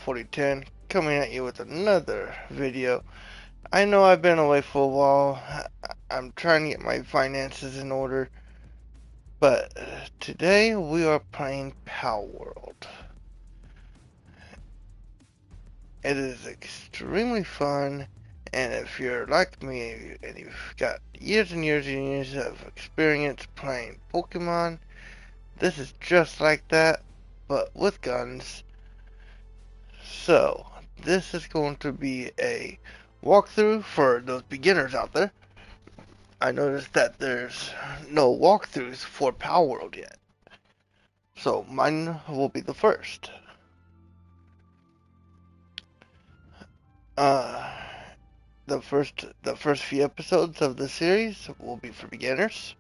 4010 coming at you with another video. I know I've been away for a while. I'm trying to get my finances in order, but today we are playing Palworld. It is extremely fun, and if you're like me and you've got years and years and years of experience playing Pokemon, this is just like that, but with guns. So, this is going to be a walkthrough for those beginners out there. I noticed that there's no walkthroughs for Palworld yet. So, mine will be the first. Uh, the first few episodes of the series will be for beginners.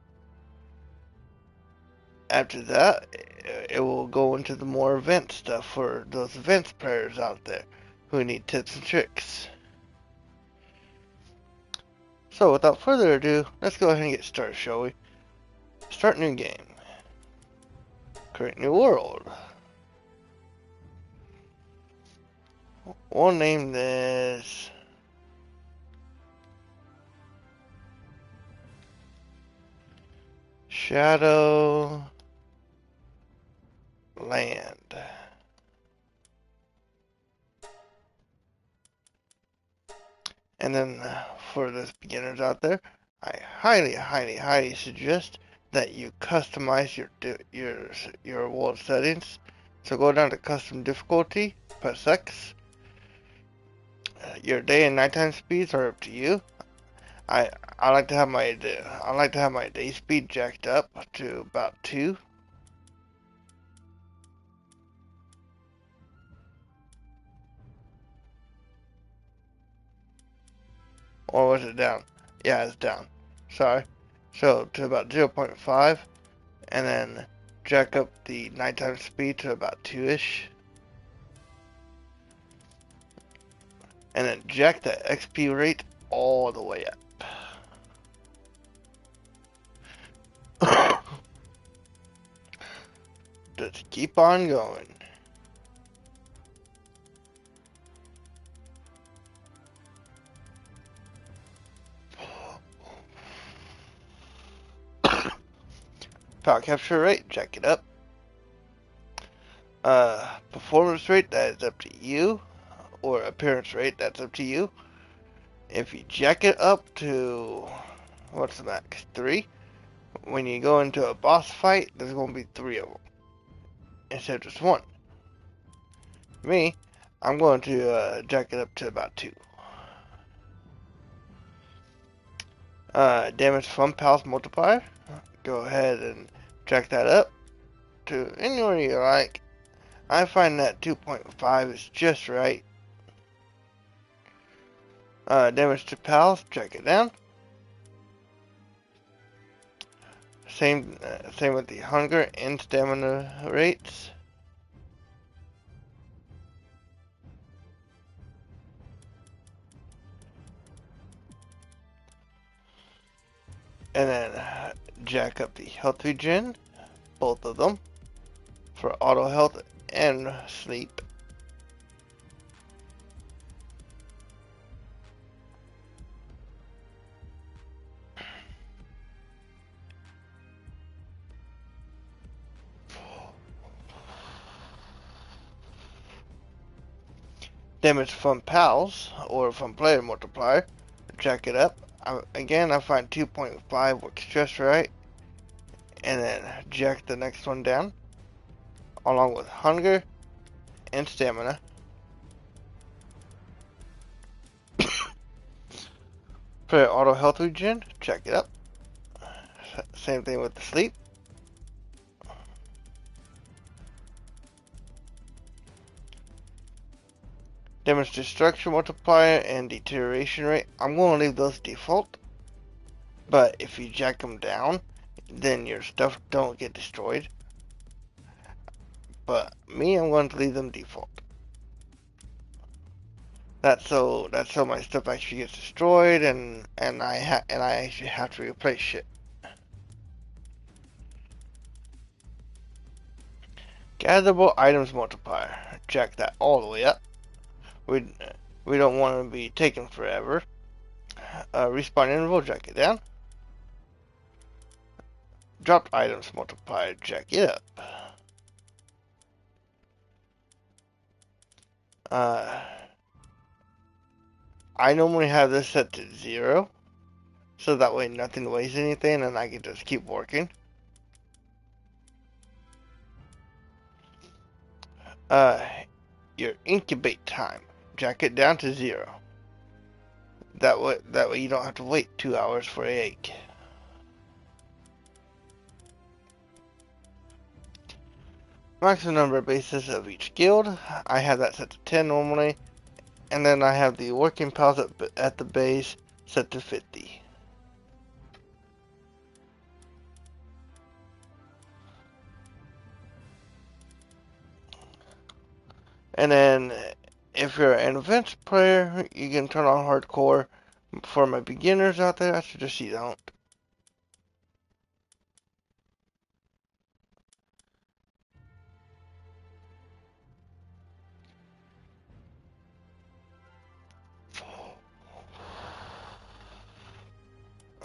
After that, it will go into the more advanced stuff for those advanced players out there who need tips and tricks. So without further ado, let's go ahead and get started, shall we? Start new game. Create new world. We'll name this Shadow Land. And then for those beginners out there, I highly suggest that you customize your world settings. So go down to custom difficulty, press X. Your day and nighttime speeds are up to you. I I like to have my day speed jacked up to about 2. Or was it down? Yeah, it's down. Sorry. So to about 0.5, and then jack up the nighttime speed to about 2-ish. And then jack the XP rate all the way up. Just keep on going. Power capture rate, jack it up. Performance rate, that is up to you. Or appearance rate, that's up to you. If you jack it up to, what's the max? 3? When you go into a boss fight, there's going to be 3 of them instead of just 1. Me, I'm going to jack it up to about 2. Damage from Pals multiplier, go ahead and jack that up to anywhere you like. I find that 2.5 is just right. Damage to pals, check it down. Same with the hunger and stamina rates. And then jack up the health regen, both of them, for auto health and sleep. Damage from pals, or from player multiplier, jack it up. Again, I find 2.5 works just right. And then jack the next one down, along with hunger and stamina. For auto health regen, check it up. Same thing with the sleep. Damage destruction multiplier and deterioration rate, I'm going to leave those default. But if you jack them down, then your stuff don't get destroyed. But me, I'm going to leave them default. That's so my stuff actually gets destroyed, and I actually have to replace shit. Gatherable items multiplier, jack that all the way up. We we don't want to be taking forever. Respawn interval, jack it down. Dropped items multiplied, jack it up. I normally have this set to 0, so that way nothing weighs anything and I can just keep working. Your incubate time, jack it down to 0. That way you don't have to wait 2 hours for an egg. Maximum number of bases of each guild, I have that set to 10 normally, and then I have the working pals at the base set to 50. And then if you're an advanced player, you can turn on hardcore. For my beginners out there, I suggest you don't.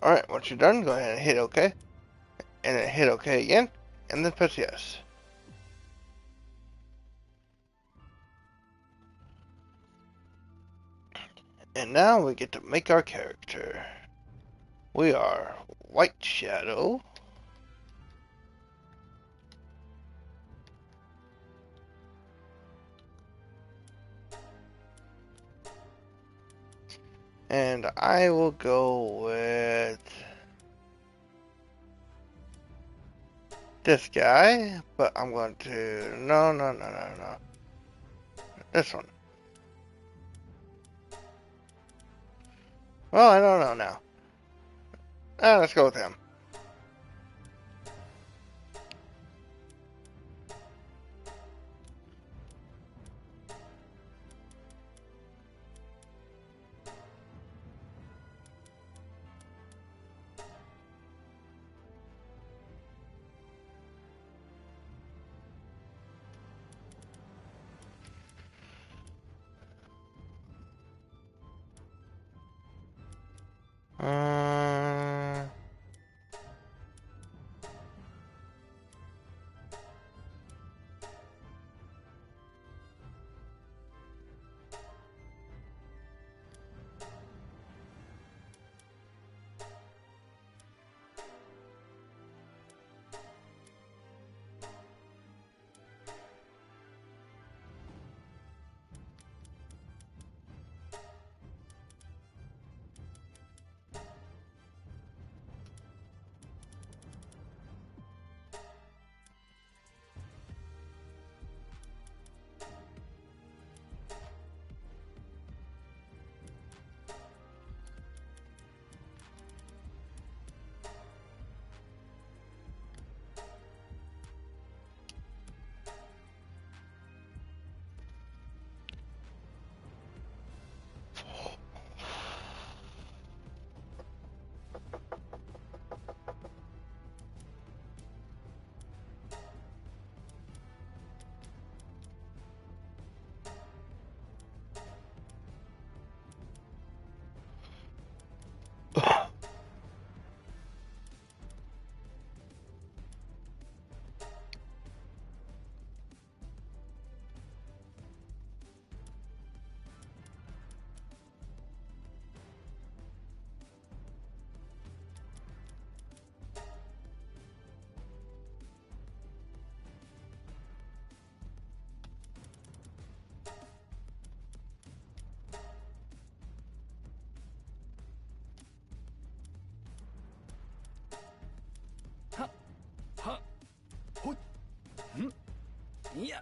Alright, once you're done, go ahead and hit OK. And then hit OK again, and then press yes. And now we get to make our character. We are White Shadow. And I will go with this guy, but I'm going to, no. This one. Well, I don't know now. Let's go with him. Uh, Yeah.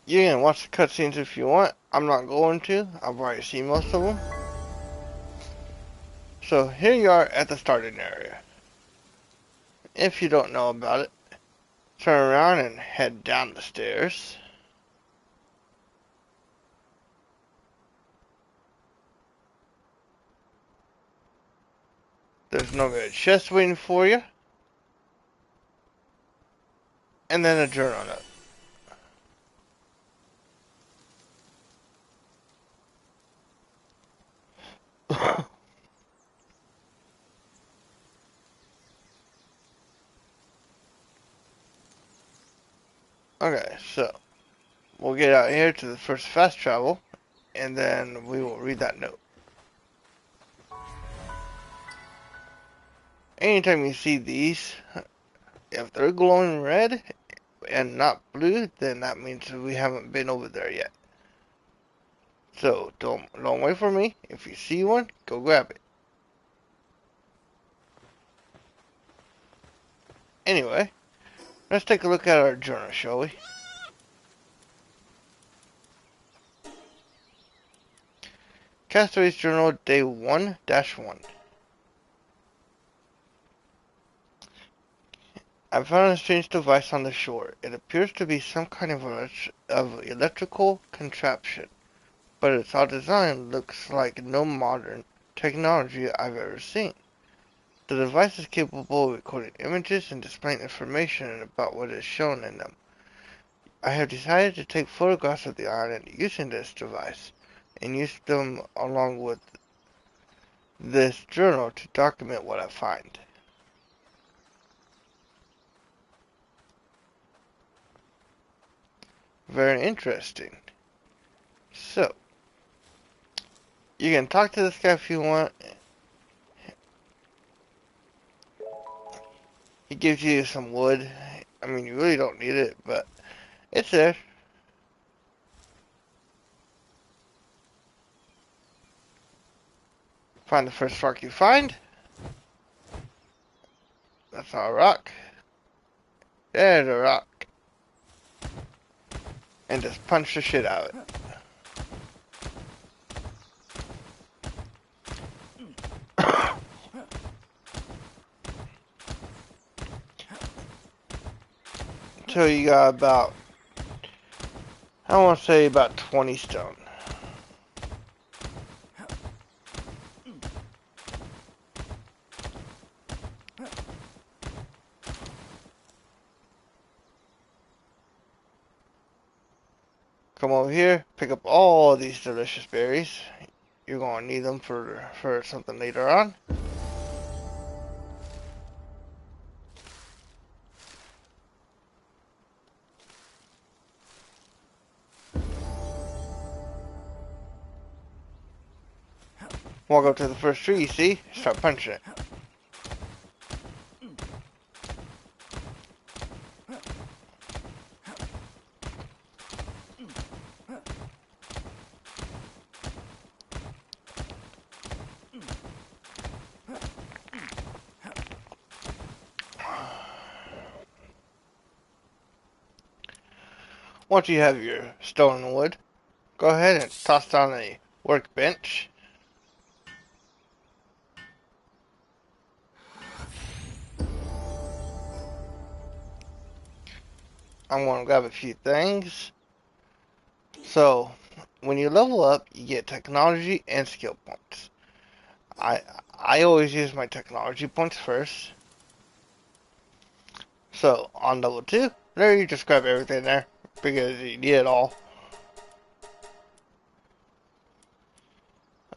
You can watch the cutscenes if you want. I'm not going to. I've already seen most of them. So here you are at the starting area. If you don't know about it, turn around and head down the stairs. There's normally a chest waiting for you. And then a journal note. Okay, so we'll get out here to the first fast travel, and then we will read that note. Anytime you see these, if they're glowing red and not blue, then that means we haven't been over there yet. So don't wait for me. If you see one, go grab it. Anyway, let's take a look at our journal, shall we? Castaway's Journal, Day 1-1. I found a strange device on the shore. It appears to be some kind of electrical contraption, but its odd design looks like no modern technology I've ever seen. The device is capable of recording images and displaying information about what is shown in them. I have decided to take photographs of the island using this device, and use them along with this journal to document what I find. Very interesting. So, you can talk to this guy if you want. He gives you some wood. I mean, you really don't need it, but it's there. Find the first rock you find. That's our rock. There's a rock. And just punch the shit out of it. So you got about, I want to say about 20 stone. Come over here, pick up all these delicious berries. You're going to need them for something later on. Walk up to the first tree you see, start punching it. Once you have your stone and wood, go ahead and toss down a workbench. I'm going to grab a few things. So, when you level up, you get technology and skill points. I I always use my technology points first. So, on level 2, there you just grab everything there, because you need it all.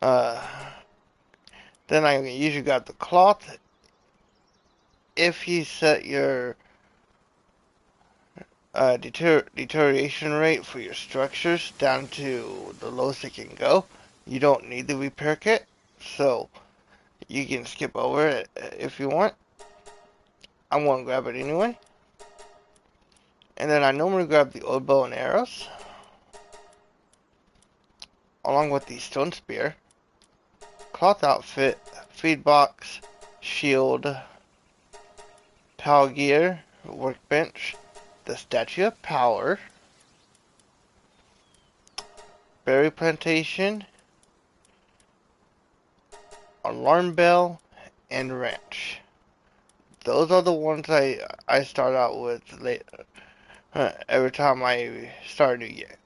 Uh, then I usually got the cloth. If you set your deterioration rate for your structures down to the lowest it can go, you don't need the repair kit, so you can skip over it if you want. I'm going to grab it anyway. And then I normally grab the old bow and arrows, along with the stone spear, cloth outfit, feed box, shield, power gear, workbench, the statue of power, berry plantation, alarm bell, and wrench. Those are the ones I start out with later, every time I start a new year.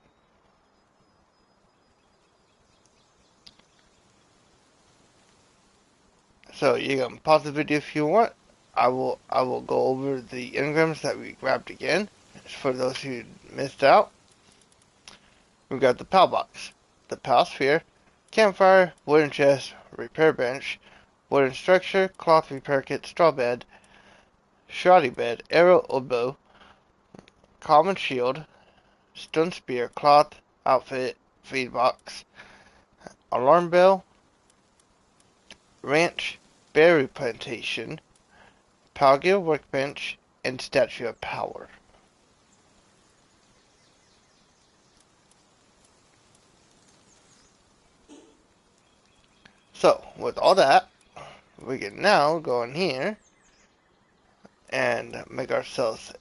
So you can pause the video if you want. I will go over the engrams that we grabbed again. For those who missed out, we've got the PAL box, the PAL sphere, campfire, wooden chest, repair bench, wooden structure, cloth repair kit, straw bed, shoddy bed, arrow or bow, common shield, stone spear, cloth, outfit, feed box, alarm bell, ranch, berry plantation, Palgear workbench, and statue of power. So, with all that, we can now go in here and make ourselves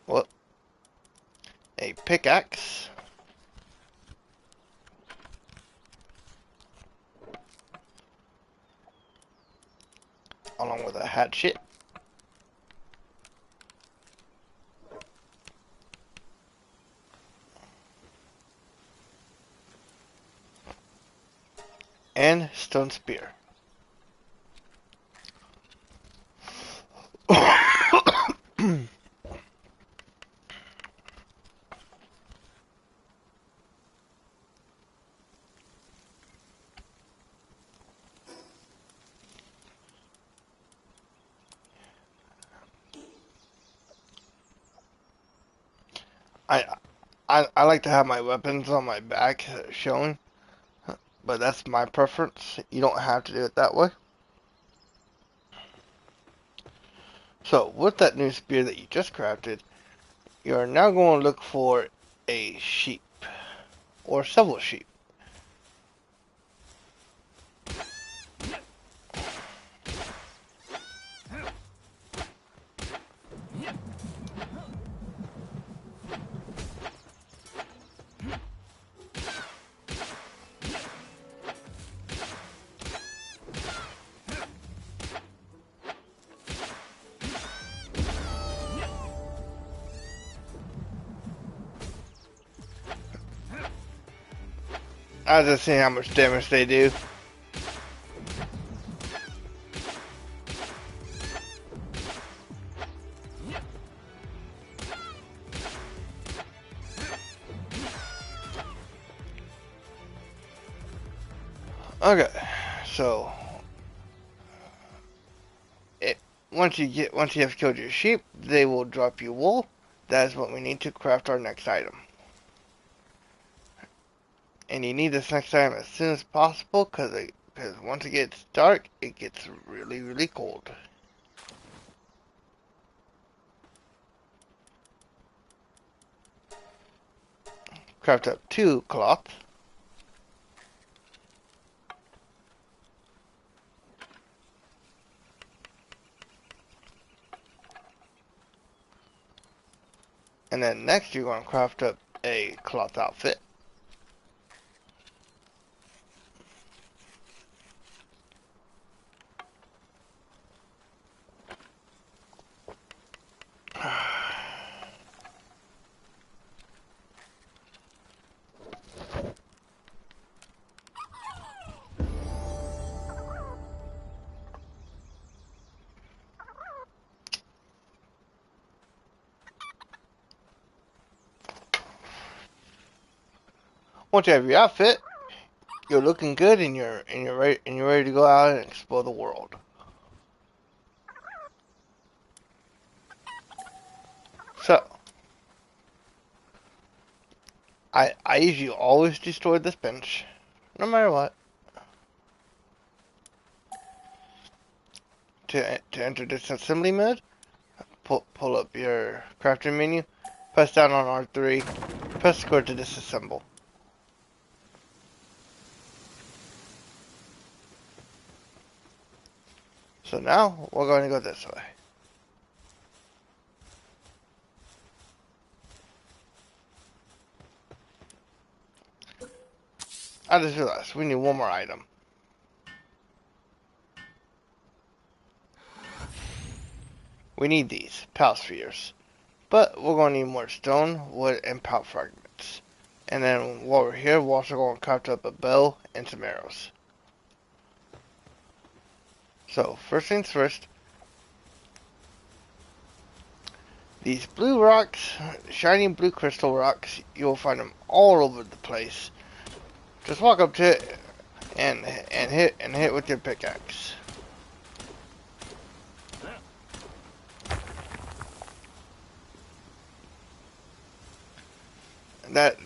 well, a pickaxe, along with a hatchet, and stone spear. I, I like to have my weapons on my back showing, but that's my preference. You don't have to do it that way. So, with that new spear that you just crafted, you are now going to look for a sheep, or several sheep. I was just seeing how much damage they do. Okay, so once you have killed your sheep, they will drop you wool. That is what we need to craft our next item. And you need this next item as soon as possible, because once it gets dark, it gets really, really cold. Craft up 2 cloth. And then next you're going to craft up a cloth outfit. Once you have your outfit, you're looking good and you're ready to go out and explore the world. So I usually always destroy this bench, no matter what. To enter this assembly mode, pull up your crafting menu, press down on R3, press square to disassemble. So now we're going to go this way. I just realized we need one more item. We need these PAL spheres, but we're going to need more stone, wood, and PAL fragments. And then while we're here, we're also going to craft up a bow and some arrows. So, first things first, these blue rocks, shiny blue crystal rocks, you'll find them all over the place. Just walk up to it and hit with your pickaxe. That's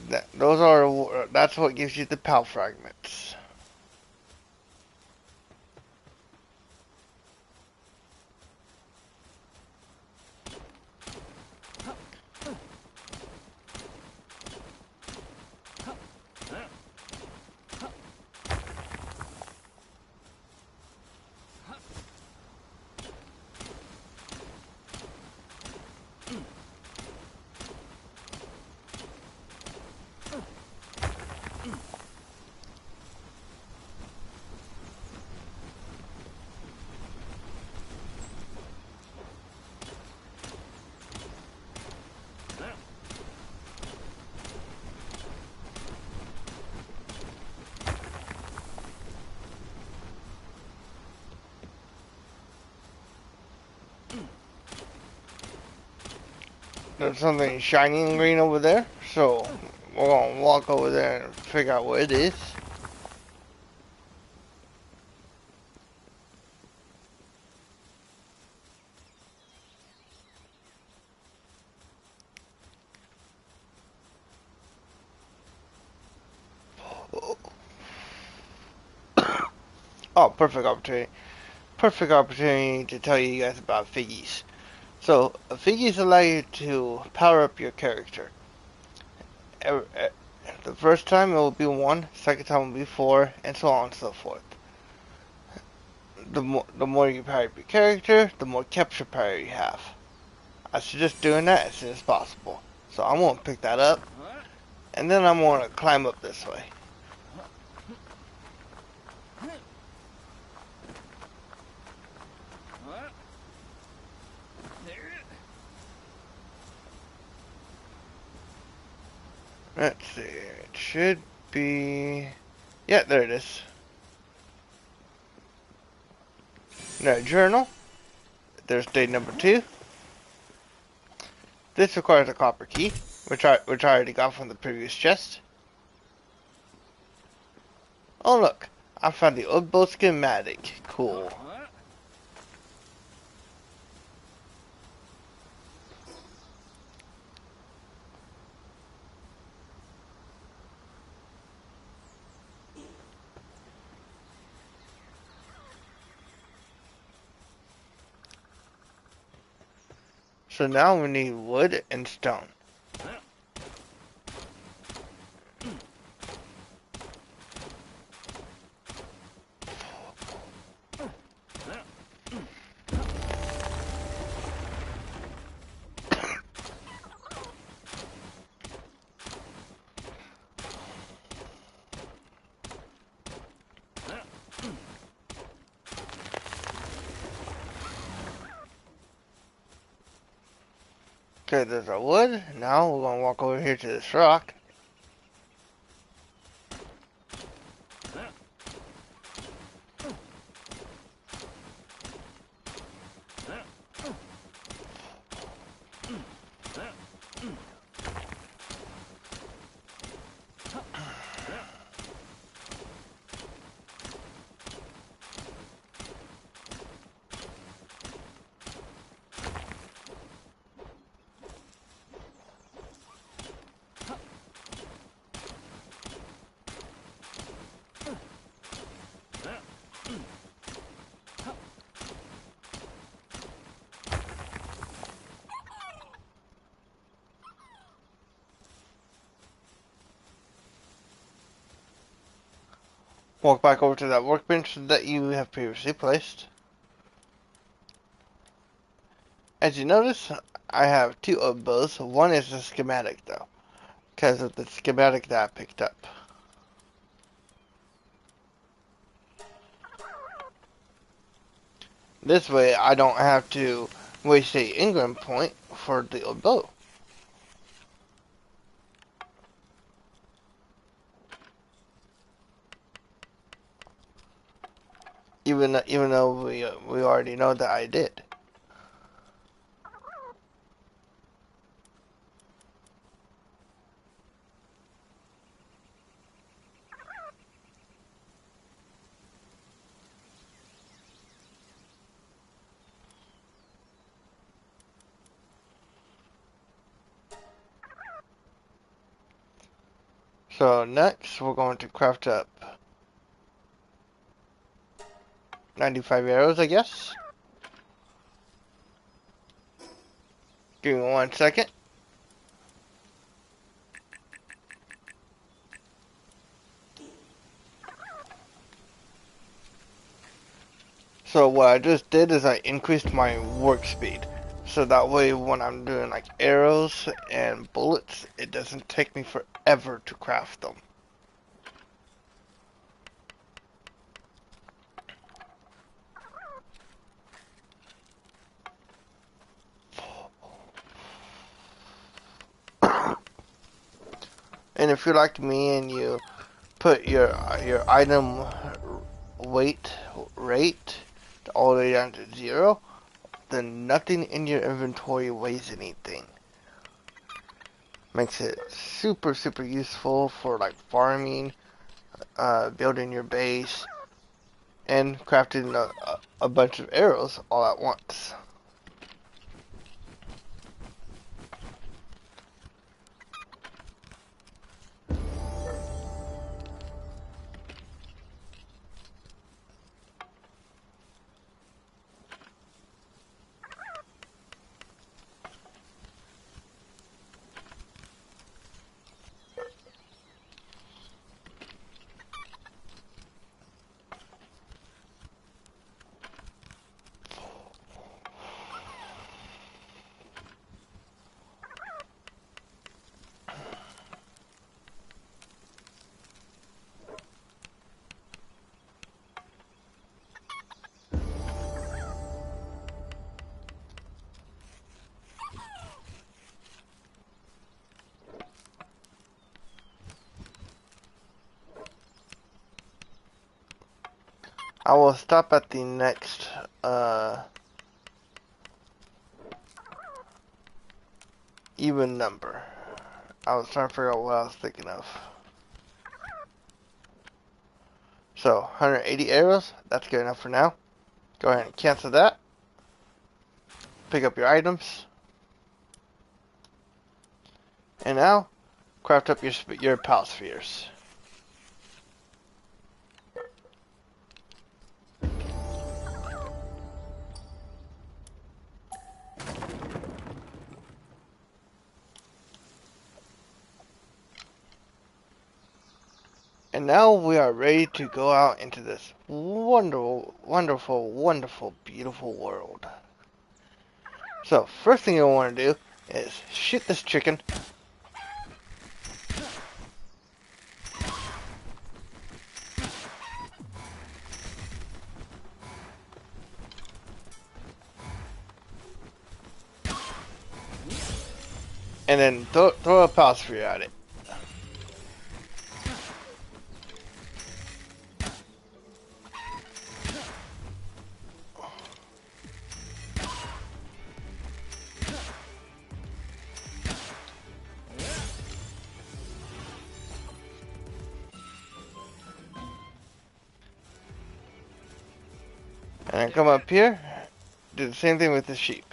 what gives you the PAL fragments. There's something shiny and green over there, so we're gonna walk over there and figure out what it is. Oh, perfect opportunity. Perfect opportunity to tell you guys about Figgies. So, Figgies allow you to power up your character. The first time it will be 1, second time will be 4, and so on and so forth. The more you power up your character, the more capture power you have. I suggest doing that as soon as possible. So I'm going to pick that up, and then I'm going to climb up this way. Let's see, it should be... Yeah, there it is. No, journal. There's day number 2. This requires a copper key, which I already got from the previous chest. Oh look, I found the old boat schematic. Cool. So now we need wood and stone. Okay, there's our wood. Now we're gonna walk over here to this rock. Walk back over to that workbench that you have previously placed. As you notice, I have 2 of bows. One is a schematic though, because of the schematic that I picked up. This way I don't have to waste a Ingram point for the old bow. even though we already know that I did. So next we're going to craft up 95 arrows, I guess. Give me 1 second. So what I just did is I increased my work speed. So that way when I'm doing like arrows and bullets, it doesn't take me forever to craft them. And if you're like me and you put your item weight rate all the way down to 0, then nothing in your inventory weighs anything. Makes it super useful for like farming, building your base, and crafting a bunch of arrows all at once. I will stop at the next even number. I was trying to figure out what I was thinking of. So, 180 arrows, that's good enough for now. Go ahead and cancel that. Pick up your items. And now, craft up your pal spheres. And now we are ready to go out into this wonderful, beautiful world. So, first thing you'll want to do is shoot this chicken. And then throw a pal sphere at it. And then come up here, do the same thing with the sheep.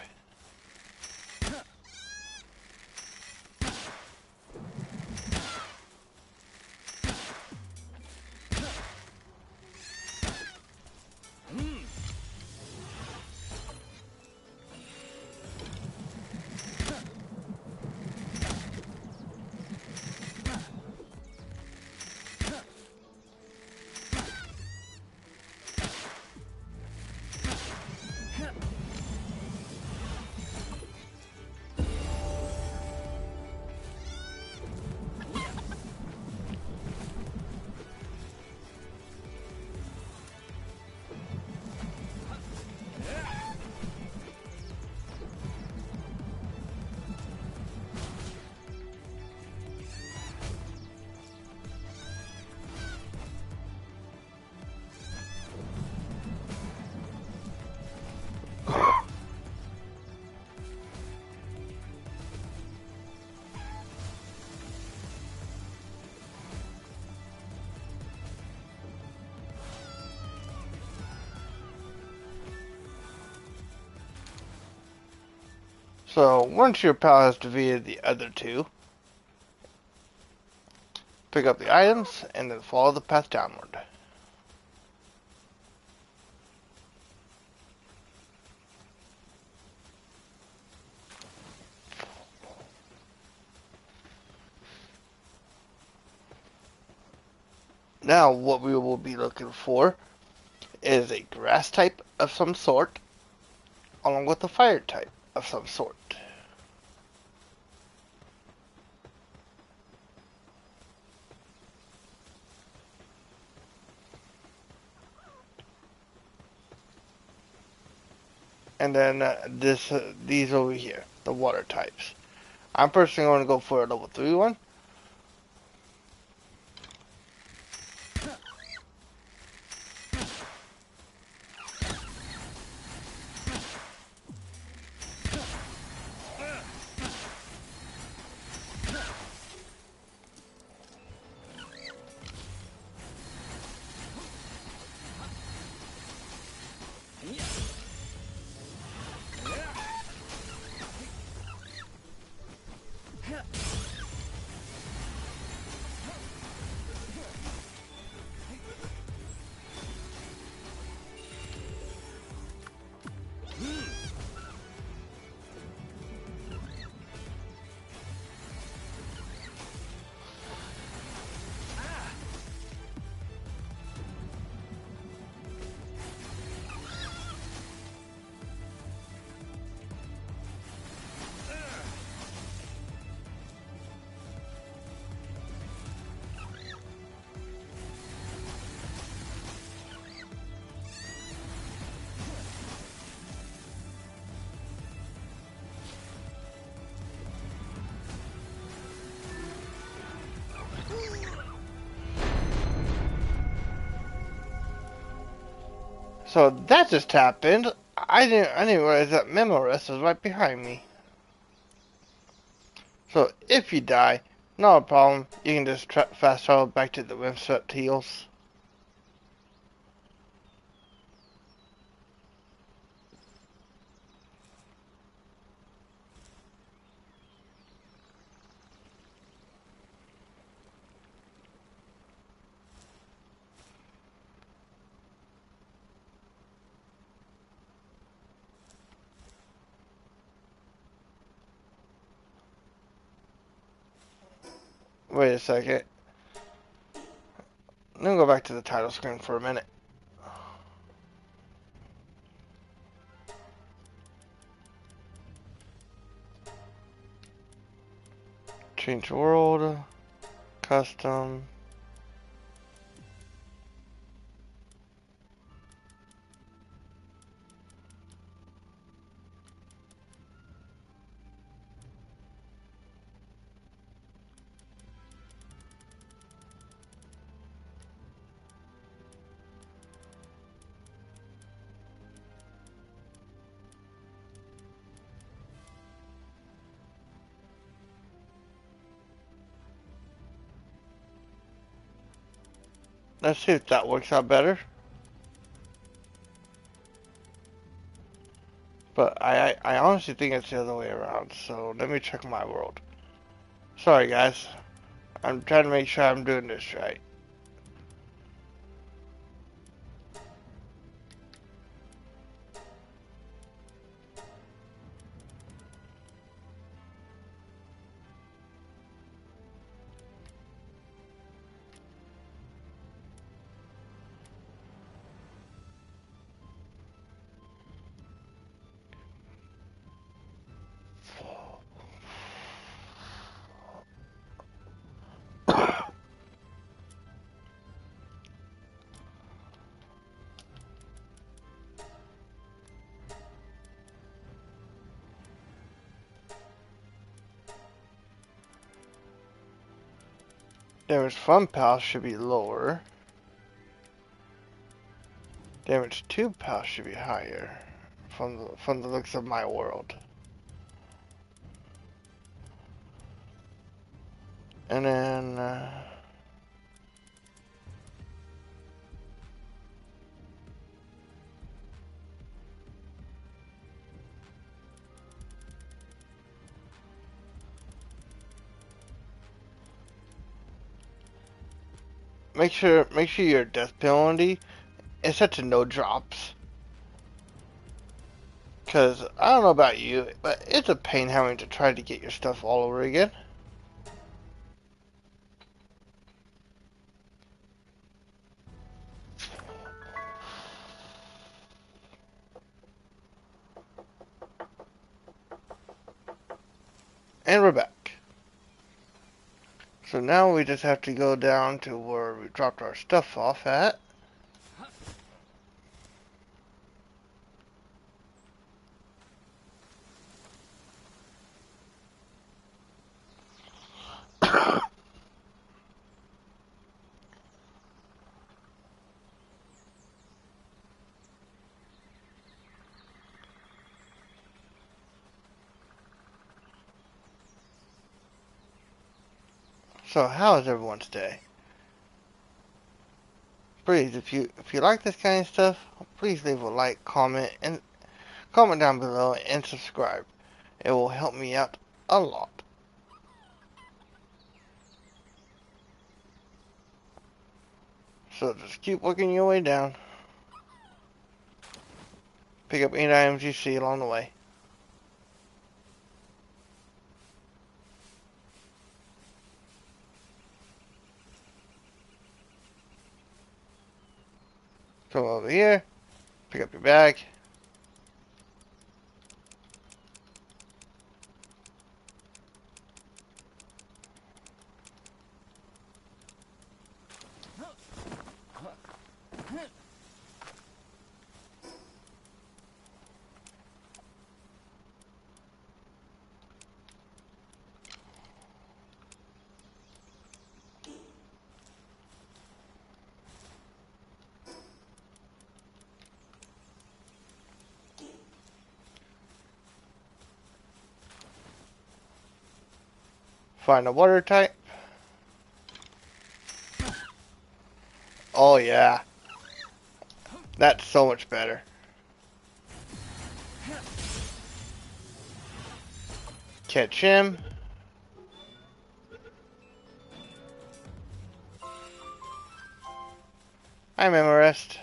So once your pal has defeated the other two, pick up the items and then follow the path downward. Now what we will be looking for is a grass type of some sort, along with a fire type of some sort. And then these over here, the water types. I'm personally going to go for a level 3 one. So that just happened. I didn't realize that Memorest was right behind me. So if you die, not a problem. You can just fast travel back to the Windswept Heels. Wait a second. Let me go back to the title screen for a minute. Change world, custom. Let's see if that works out better. But I honestly think it's the other way around. So let me check my world. Sorry guys. I'm trying to make sure I'm doing this right. Damage from pals should be lower. Damage to pals should be higher. From the looks of my world. And then make sure your death penalty is set to no drops. Cause I don't know about you, but it's a pain having to try to get your stuff all over again. And we're back. So now we just have to go down to where we dropped our stuff off at. So how is everyone's day? Please, if you like this kind of stuff, please leave a like, comment down below and subscribe. It will help me out a lot. So just keep working your way down. Pick up any items you see along the way. Come over here, pick up your bag. Find a water type. Oh yeah, that's so much better. Catch him. I'm Emerest.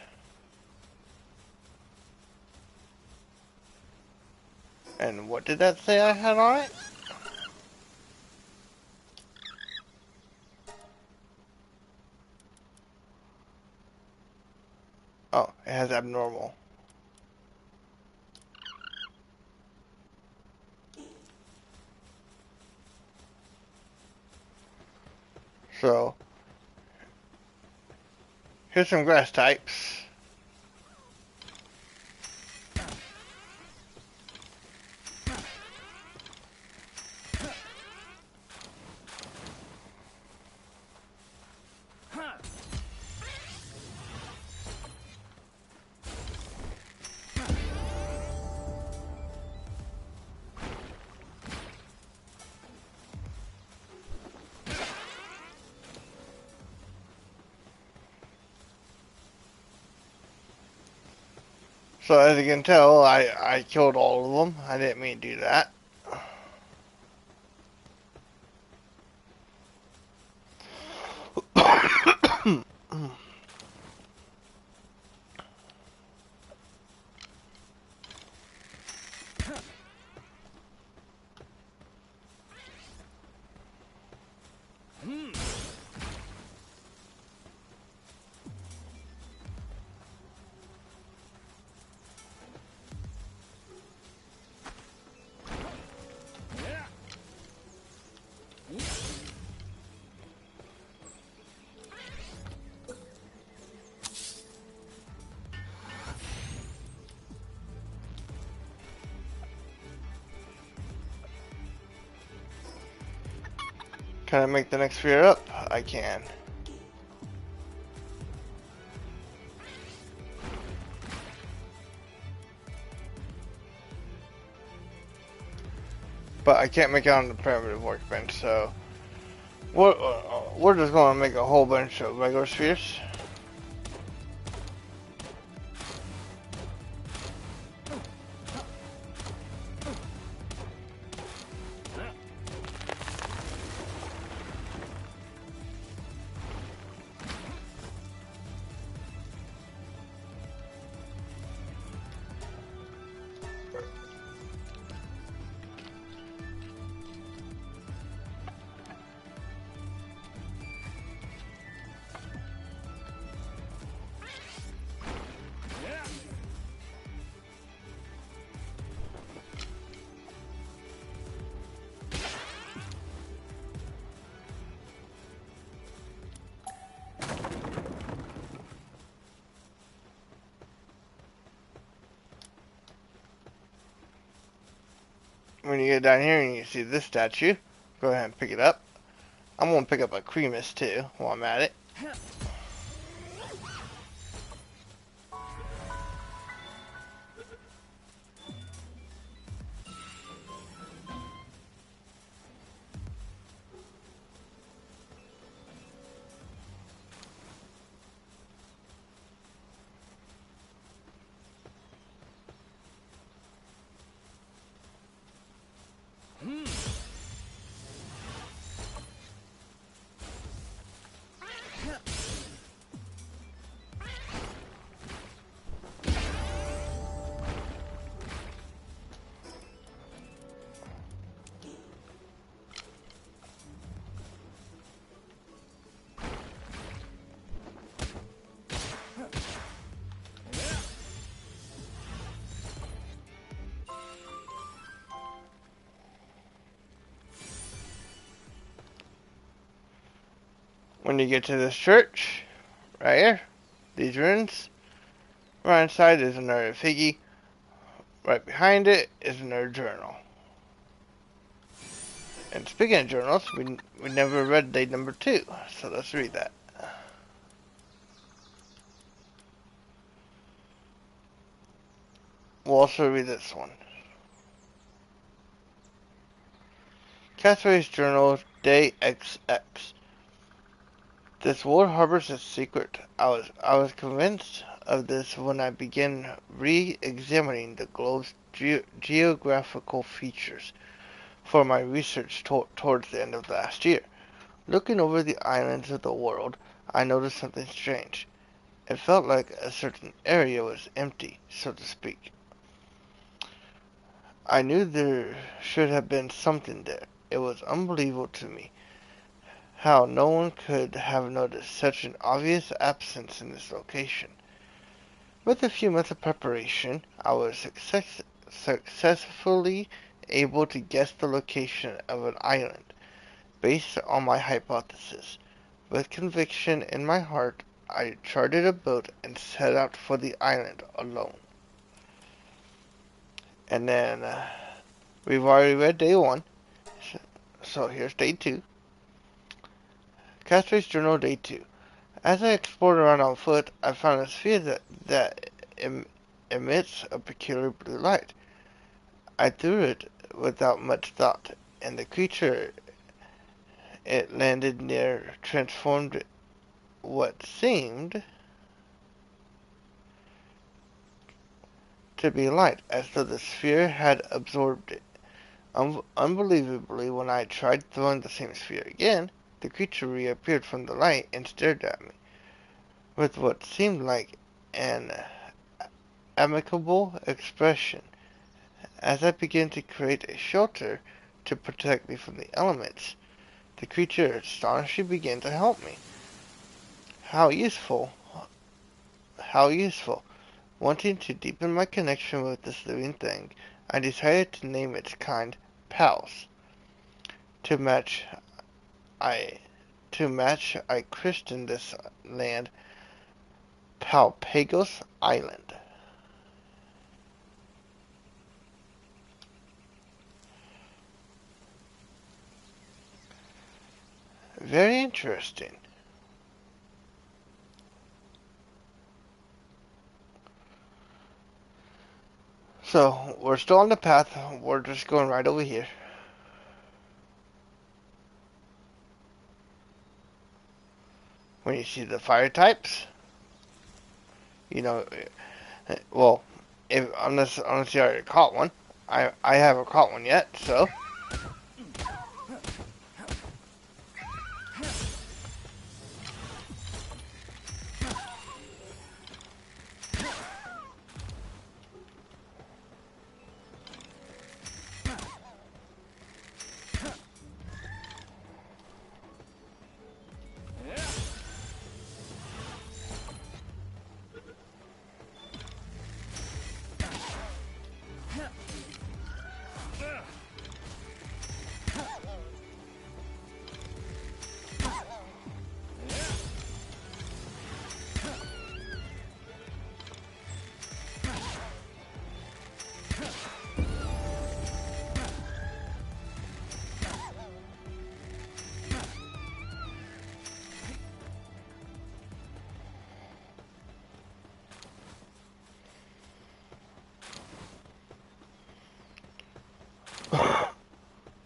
And what did that say I had on it? Oh, it has abnormal. So, here's some grass types. So as you can tell, I killed all of them. I didn't mean to do that. Can I make the next sphere up? I can. But I can't make it on the primitive workbench, so we're just going to make a whole bunch of regular spheres. when you get down here and you see this statue, go ahead and pick it up. I'm gonna pick up a Cremus too while I'm at it. When you get to this church, right here, these ruins, right inside is another Figgy. Right behind it is another journal. And speaking of journals, we never read day number 2, so let's read that. We'll also read this one. Castaways Journal, Day XX. This world harbors a secret. I was convinced of this when I began re-examining the globe's geographical features for my research towards the end of last year. Looking over the islands of the world, I noticed something strange. It felt like a certain area was empty, so to speak. I knew there should have been something there. It was unbelievable to me how no one could have noticed such an obvious absence in this location. With a few months of preparation, I was successfully able to guess the location of an island, based on my hypothesis. With conviction in my heart, I chartered a boat and set out for the island alone. And then, we've already read day 1, so here's day 2. Castaways Journal, Day 2. As I explored around on foot, I found a sphere that emits a peculiar blue light. I threw it without much thought, and the creature it landed near transformed what seemed to be light, as though the sphere had absorbed it. Unbelievably, when I tried throwing the same sphere again, the creature reappeared from the light and stared at me with what seemed like an amicable expression. As I began to create a shelter to protect me from the elements, the creature astonishingly began to help me. How useful! How useful! Wanting to deepen my connection with this living thing, I decided to name its kind Pals. To match, I christened this land Palpagos Island. Very interesting. So, we're still on the path. We're just going right over here. When you see the fire types, you know, well, unless you already caught one. I haven't caught one yet, so.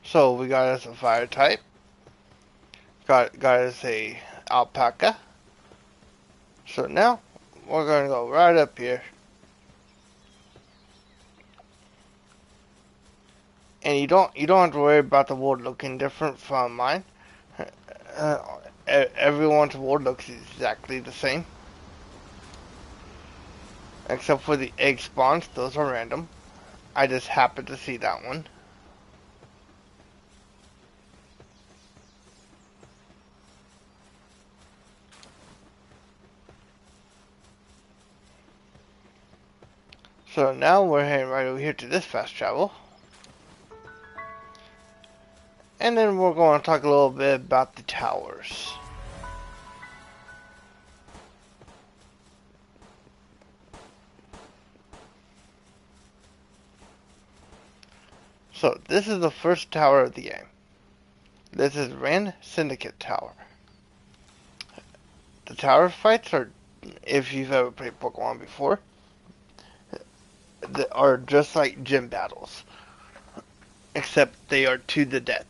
So we got us a fire type. Got us a alpaca. So now we're gonna go right up here. And you don't have to worry about the wood looking different from mine. Uh, Everyone's wood looks exactly the same. Except for the egg spawns, those are random. I just happened to see that one. So now we're heading right over here to this fast travel. And then we're going to talk a little bit about the towers. So this is the first tower of the game. This is Rand Syndicate Tower. The tower fights are, if you've ever played Pokemon before, are just like gym battles. Except they are to the death.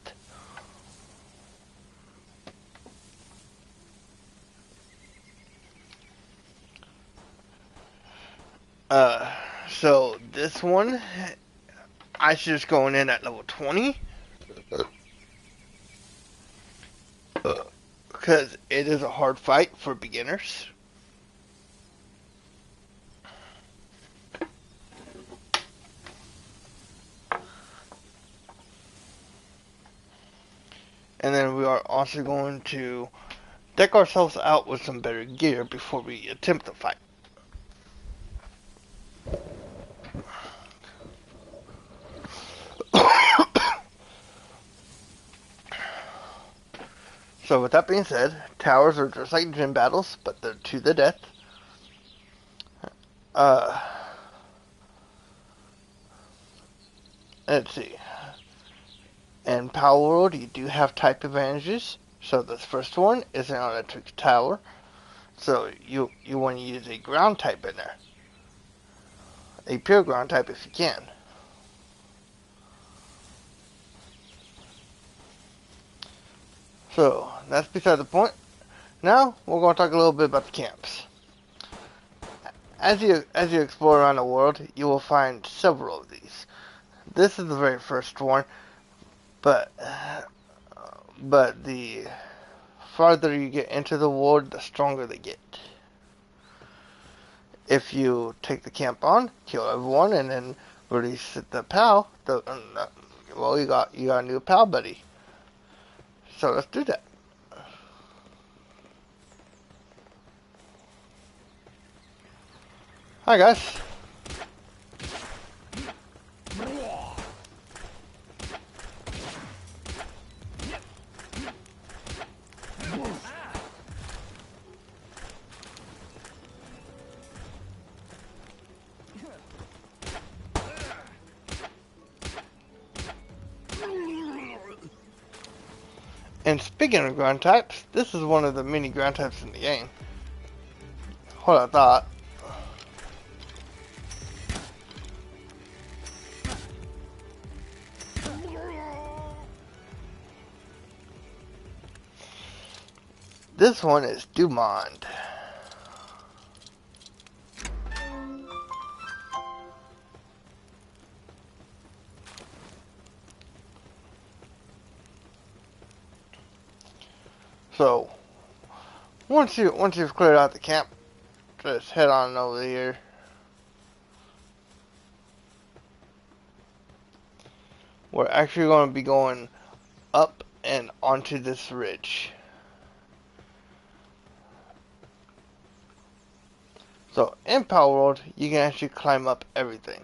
So this one, I should just going in at level 20. Because it is a hard fight for beginners. And then we are also going to deck ourselves out with some better gear before we attempt the fight. So with that being said, towers are just like gym battles, but they're to the death. Let's see. In Palworld, you do have type advantages. So this first one is an electric tower. So you want to use a ground type in there. A pure ground type if you can. So that's beside the point. Now we're going to talk a little bit about the camps. As you explore around the world, you will find several of these. This is the very first one, but the farther you get into the world, the stronger they get. If you take the camp on, kill everyone, and then release the pal, well, you got a new pal buddy. So let's do that. Hi guys. And speaking of ground types, this is one of the many ground types in the game. What I thought. This one is Dumond. So once you've cleared out the camp, just head on over here. We're actually going to be going up and onto this ridge. So in Palworld, you can actually climb up everything.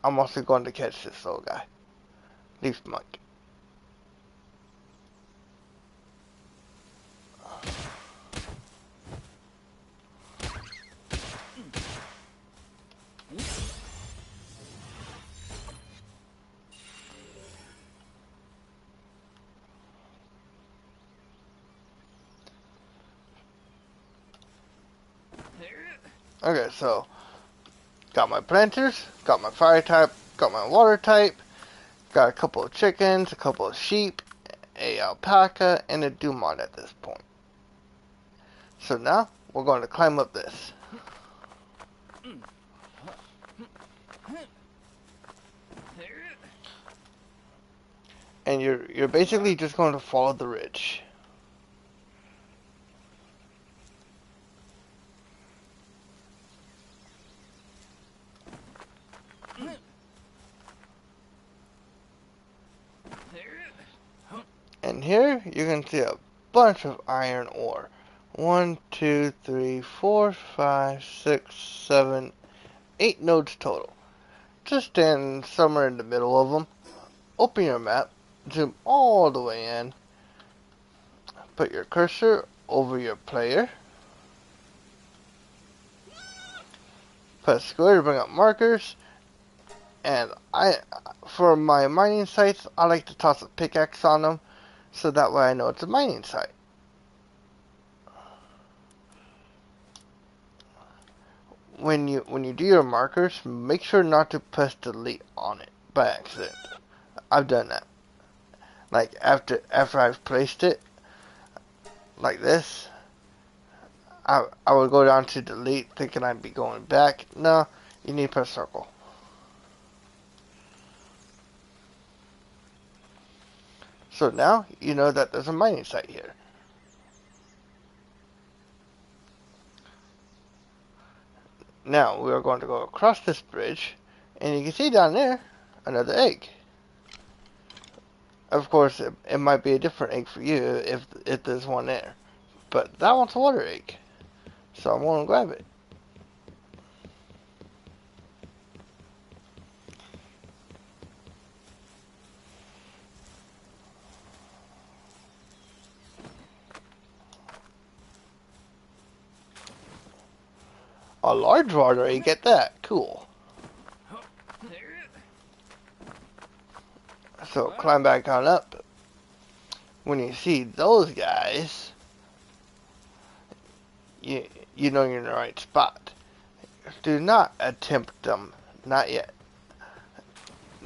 I'm also going to catch this little guy, Leaf Monk. Okay, so got my planters, got my fire type, got my water type, Got a couple of chickens, a couple of sheep, a alpaca, and a Dumont at this point. So now, we're going to climb up this. And you're basically just going to follow the ridge. And here you can see a bunch of iron ore. 1, 2, 3, 4, 5, 6, 7, 8 nodes total. Just stand somewhere in the middle of them. Open your map, zoom all the way in, put your cursor over your player, press square to bring up markers, and for my mining sites, I like to toss a pickaxe on them, so that way I know it's a mining site. When you do your markers, make sure not to press delete on it by accident. I've done that. Like after I've placed it like this, I would go down to delete thinking I'd be going back. No, you need to press circle. So now you know that there's a mining site here. Now we are going to go across this bridge, and you can see down there another egg. Of course, it might be a different egg for you if there's one there, but that one's a water egg, so I'm going to grab it. A large water egg, get that, cool. So climb back on up. When you see those guys, you know you're in the right spot. Do not attempt them, not yet.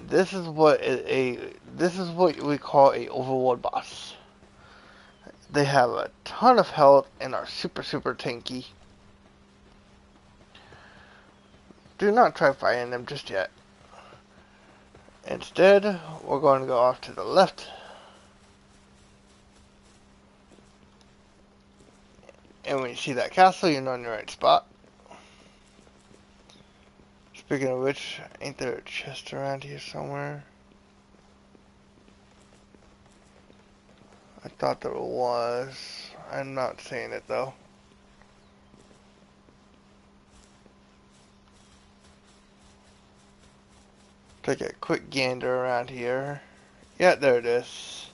This is what we call a overworld boss. They have a ton of health and are super tanky. Do not try fighting them just yet. Instead, we're going to go off to the left. And when you see that castle, you know in the right spot. Speaking of which, ain't there a chest around here somewhere? I thought there was. I'm not seeing it though. Take a quick gander around here. Yeah, there it is.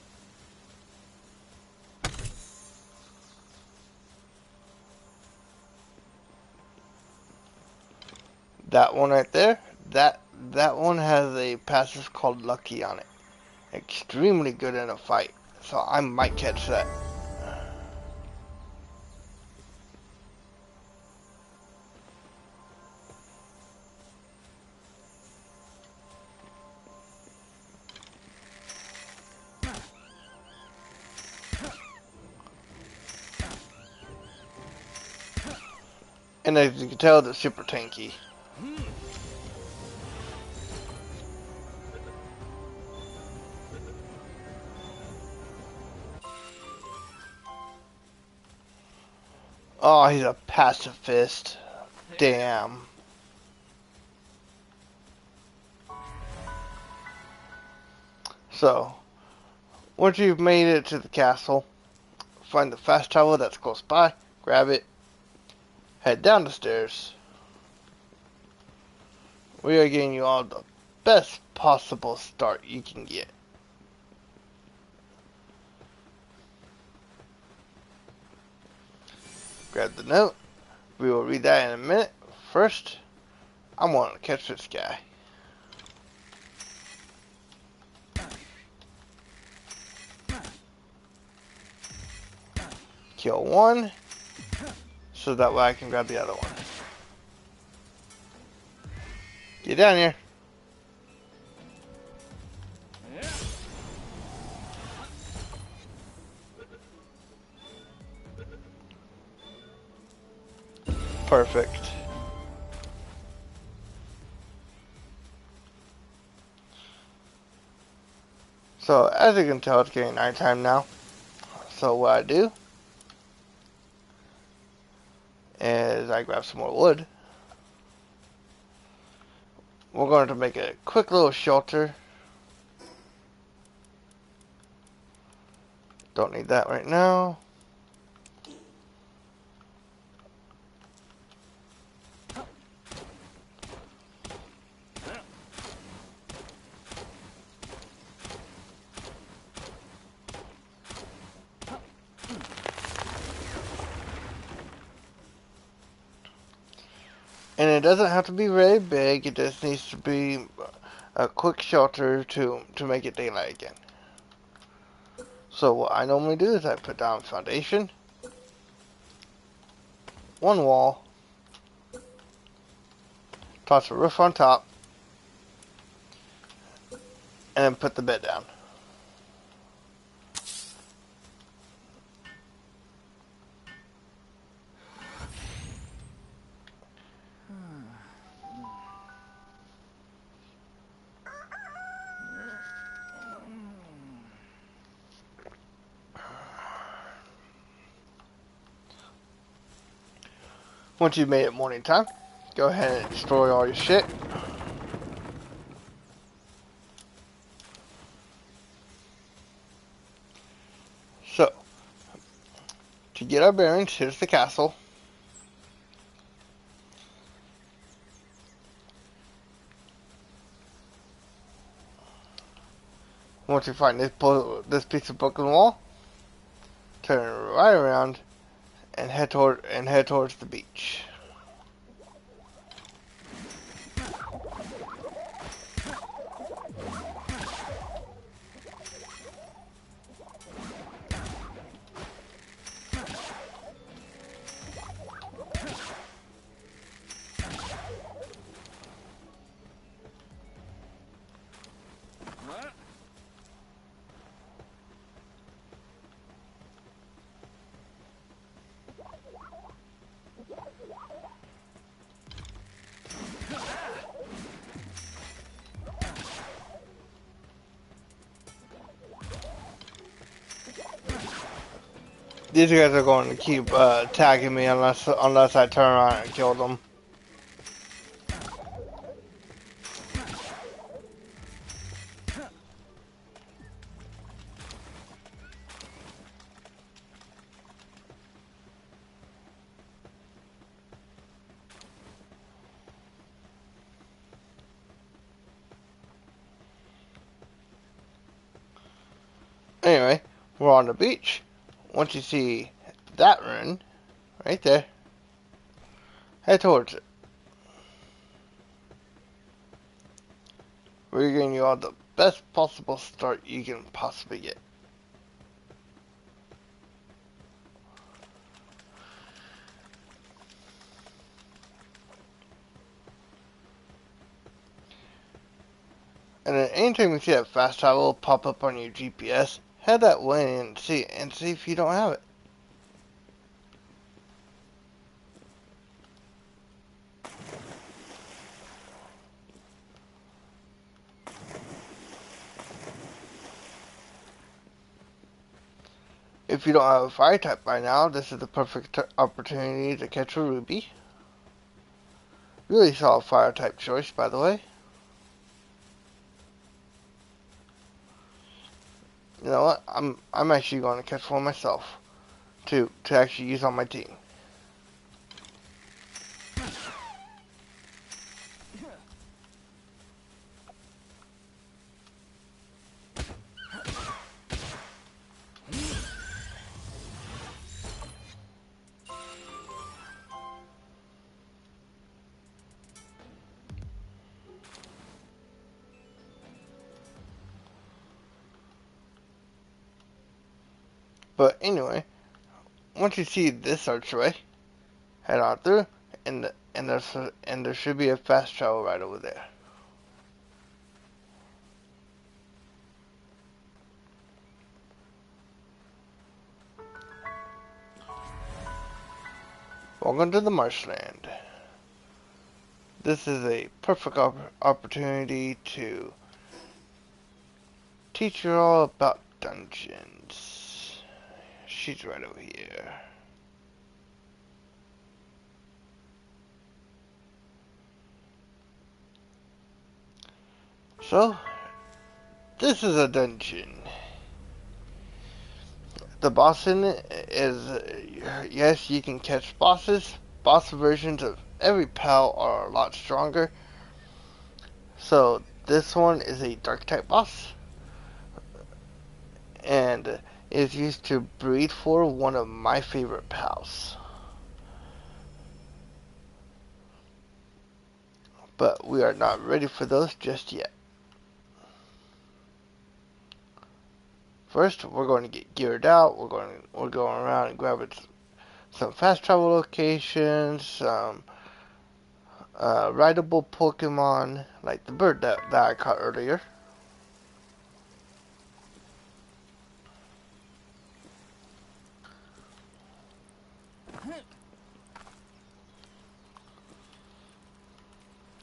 That one right there, that one has a passive called Lucky on it. Extremely good in a fight, so I might catch that. And as you can tell, they're super tanky. Oh, he's a pacifist. Damn. So, once you've made it to the castle, find the fast travel that's close by, grab it, head down the stairs. We are getting you all the best possible start you can get. Grab the note. We will read that in a minute. First, I want to catch this guy. Kill one, so that way I can grab the other one. Get down here. Perfect. So, as you can tell, it's getting nighttime now. So what I do is I grab some more wood. We're going to make a quick little shelter. Don't need that right now. And it doesn't have to be very big, it just needs to be a quick shelter to make it daylight again. So what I normally do is I put down foundation, one wall, toss a roof on top, and then put the bed down. Once you've made it morning time, go ahead and destroy all your shit. So, to get our bearings, here's the castle. Once you find this piece of broken wall, turn right around and head towards the beach. These guys are going to keep tagging me unless I turn around and kill them. Anyway, we're on the beach. Once you see that rune, right there, head towards it. We're giving you all the best possible start you can possibly get. And then anytime you see that fast travel pop up on your GPS, head that way and see if you don't have it. If you don't have a fire type by now, this is the perfect opportunity to catch a ruby. Really solid fire type choice, by the way. You know what? I'm actually going to catch one myself to actually use on my team. But anyway, once you see this archway, head on through, and there should be a fast travel right over there. Welcome to the Marshland. This is a perfect opportunity to teach you all about dungeons. She's right over here. So, this is a dungeon. The boss in it is, yes, you can catch bosses. Boss versions of every PAL are a lot stronger. So, this one is a dark type boss. And is used to breed for one of my favorite PALs. But we are not ready for those just yet. First, we're going to get geared out. We're going around and grabbing some fast travel locations, some rideable Pokemon, like the bird that I caught earlier.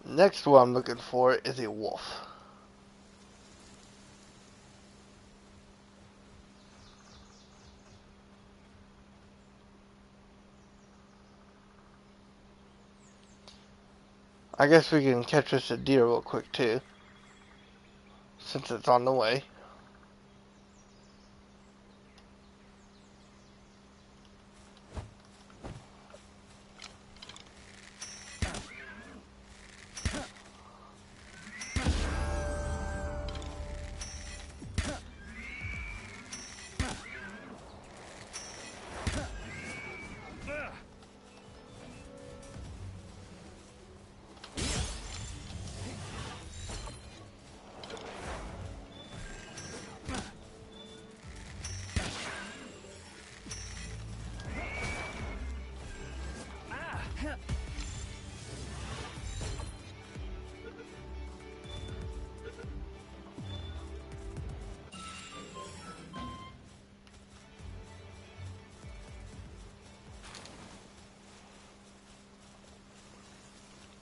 Next, what I'm looking for is a wolf. I guess we can catch us a deer real quick too, since it's on the way.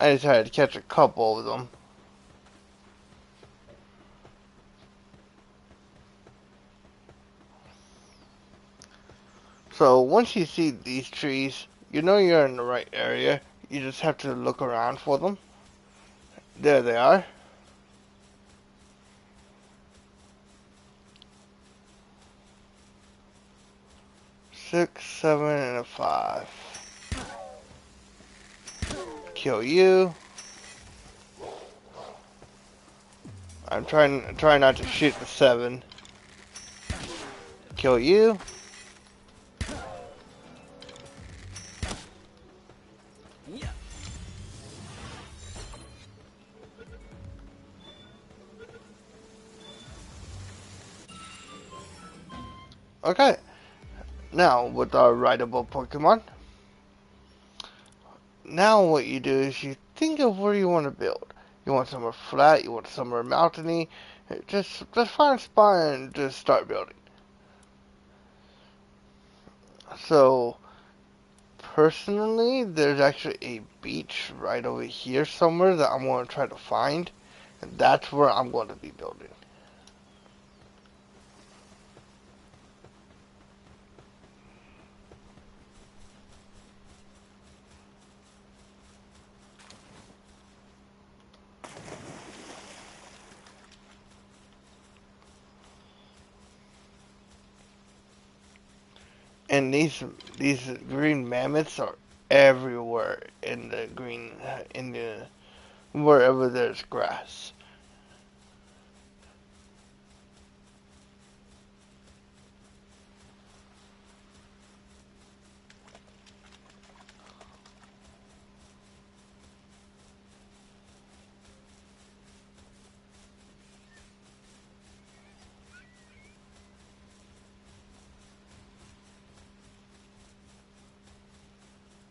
I decided to catch a couple of them. So once you see these trees, you know you're in the right area. You just have to look around for them. There they are. 6, 7, and a 5. Kill you. I'm trying not to shoot the 7. Kill you. Okay. Now with our rideable Pokemon. Now what you do is you think of where you want to build. You want somewhere flat, you want somewhere mountainy. Just find a spot and just start building. So personally, there's actually a beach right over here somewhere that I'm going to try to find. And that's where I'm going to be building. And these green mammoths are everywhere in the green in the wherever there's grass.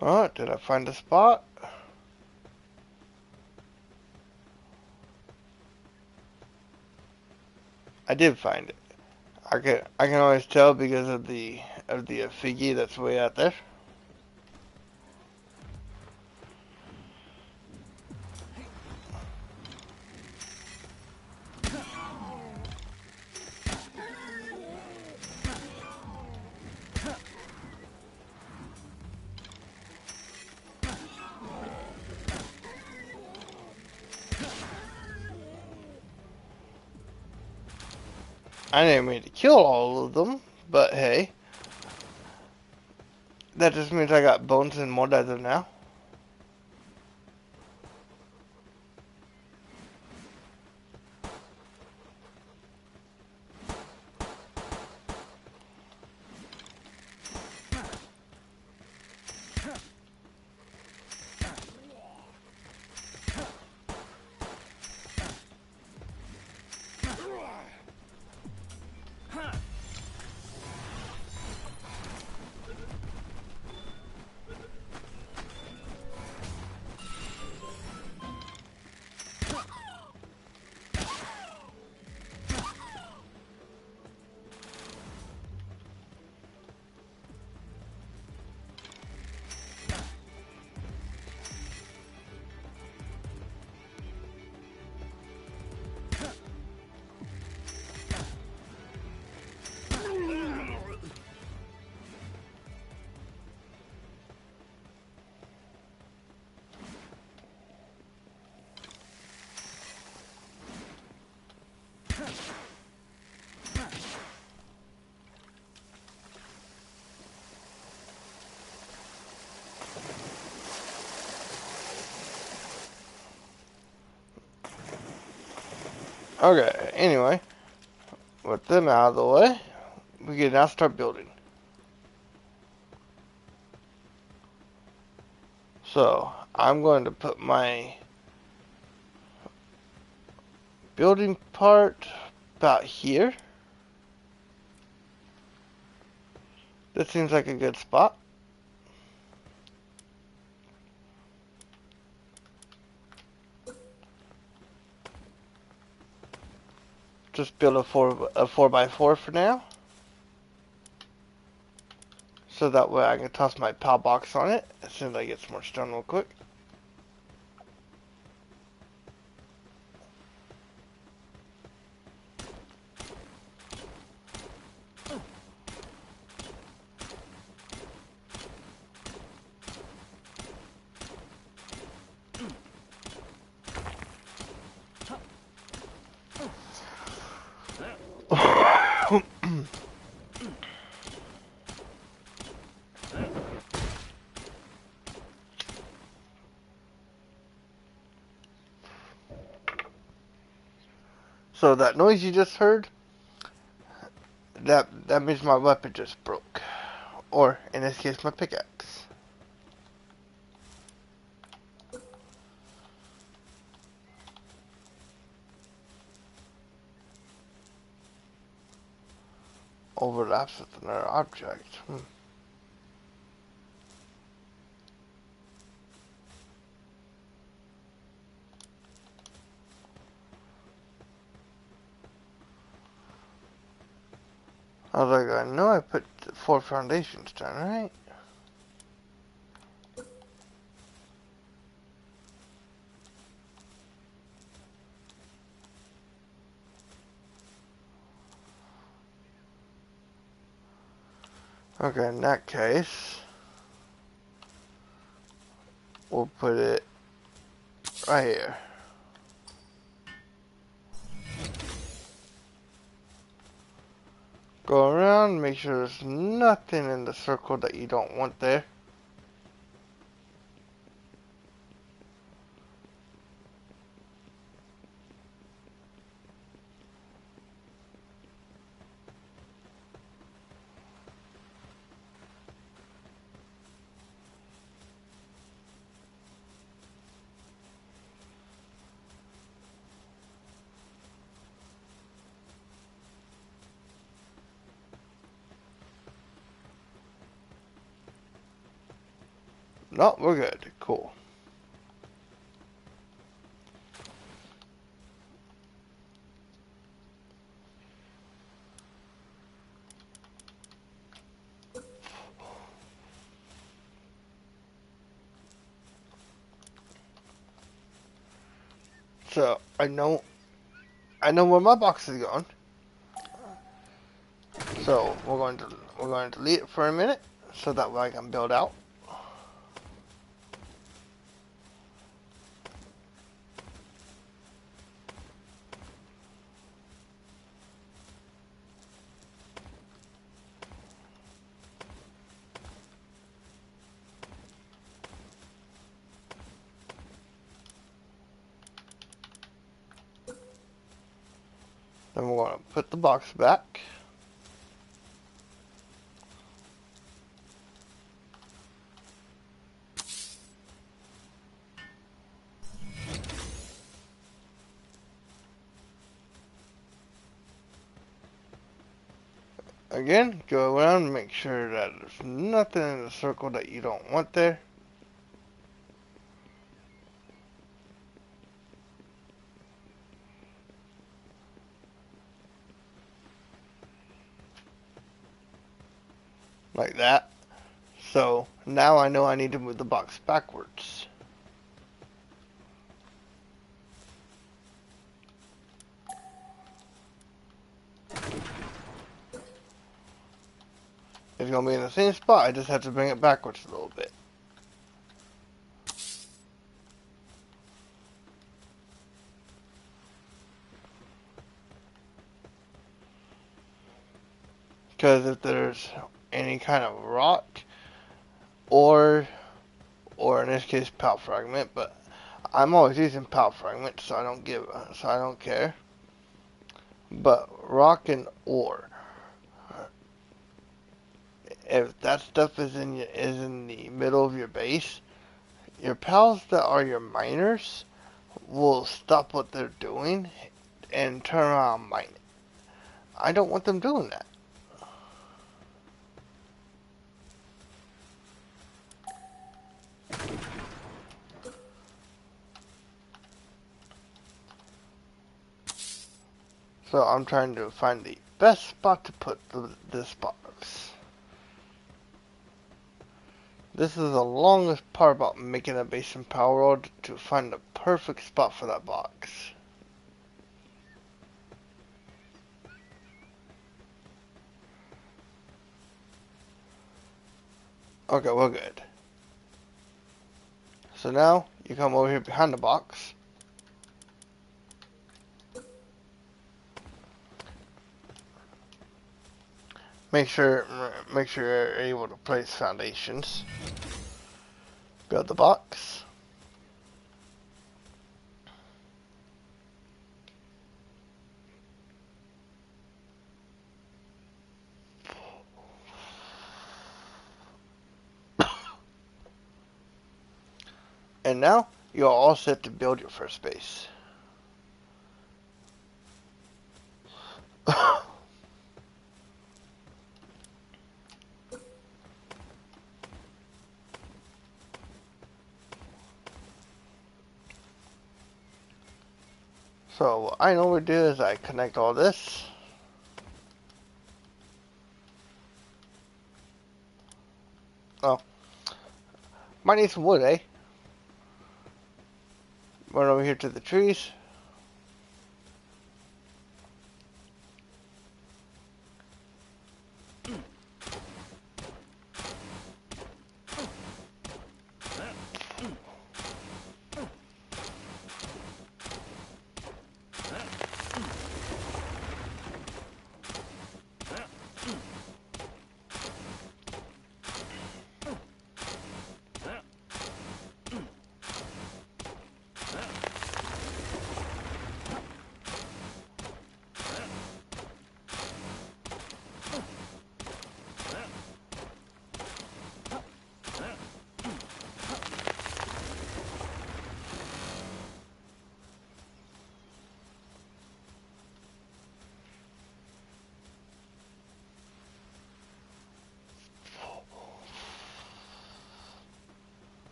Alright, did I find a spot? I did find it. I can always tell because of the Figgy that's way out there. I didn't mean to kill all of them, but hey. That just means I got bones and more as of now. Okay, anyway, with them out of the way, we can now start building. So, I'm going to put my building part about here. This seems like a good spot. Just build a 4x4 for now. So that way I can toss my PAL box on it as soon as I get some more stone real quick. So that noise you just heard, that means my weapon just broke. Or, in this case, my pickaxe. Overlaps with another object. I was like, I know I put 4 foundations down, right? Okay, in that case, we'll put it right here. Go around, make sure there's nothing in the circle that you don't want there. No, we're good. Cool. So, I know where my box is going. So, we're going to delete it for a minute, so that way I can build out. Then we're going to put the box back. Again, go around and make sure that there's nothing in the circle that you don't want there. Like that. So now I know I need to move the box backwards. It's going to be in the same spot, I just have to bring it backwards a little bit. Because if there's any kind of rock, or in this case pallet fragment, but I'm always using pallet fragment, so I don't care. But rock and ore, if that stuff is in the middle of your base, your pals that are your miners will stop what they're doing and turn around and mine it. I don't want them doing that. So I'm trying to find the best spot to put this box. This is the longest part about making a base in Palworld, to find the perfect spot for that box. Okay, we're good. So now you come over here behind the box. Make sure you're able to place foundations. Build the box. And now you're all set to build your first base. So what I normally do is I connect all this. Oh, might need some wood, eh? Run over here to the trees.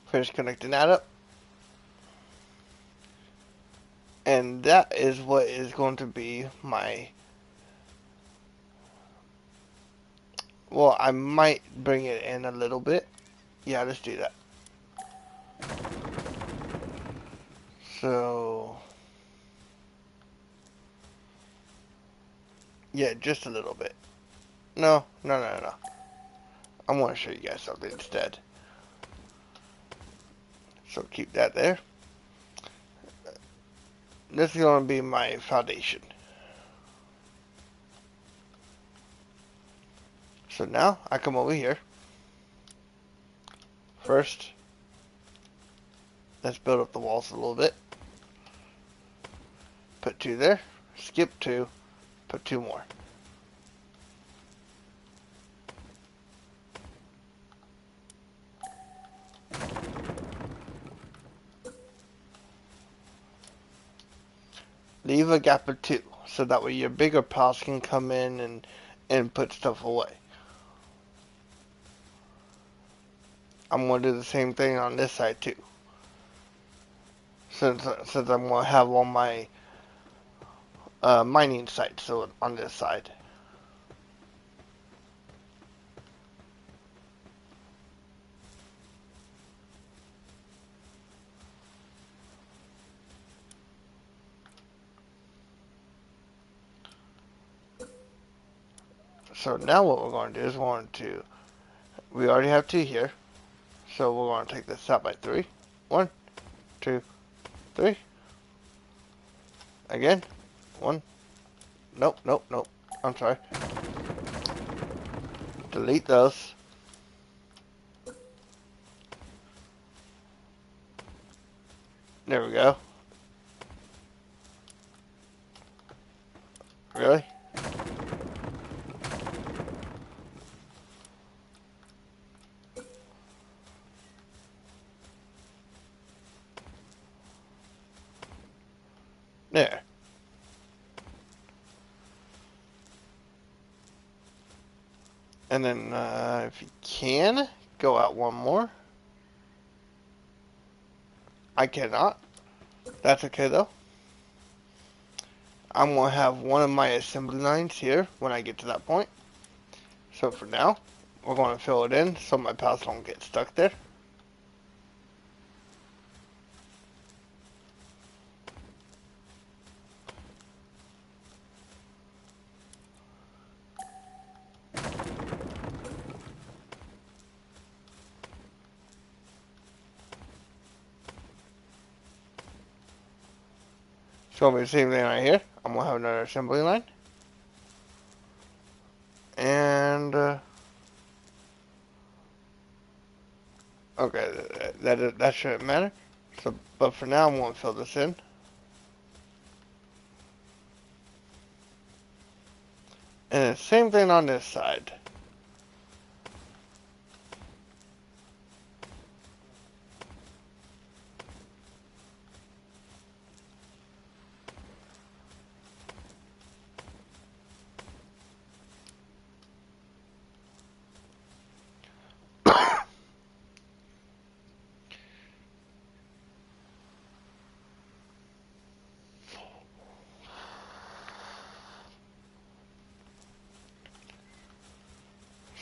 Finish connecting that up. And that is what is going to be my... Well, I might bring it in a little bit. Yeah, let's do that. So... yeah, just a little bit. No. I want to show you guys something instead. So keep that there. This is going to be my foundation. So now I come over here. First, Let's build up the walls a little bit. Put 2 there. Skip 2. Put 2 more. Leave a gap of 2, so that way your bigger pals can come in and put stuff away. I'm going to do the same thing on this side too. Since I'm going to have all my mining sites so on this side. So now what we're going to do is we already have 2 here. So we're going to take this out by 3. 1, 2, 3. Again. 1. Nope, nope, nope. I'm sorry. Delete those. There we go. Really? There. And then, if you can, go out 1 more. I cannot. That's okay though. I'm going to have one of my assembly lines here when I get to that point. So for now, we're going to fill it in so my pals don't get stuck there. It's going to be the same thing right here. I'm going to have another assembly line. And, okay, that shouldn't matter. So, but for now, I'm going to fill this in. And the same thing on this side.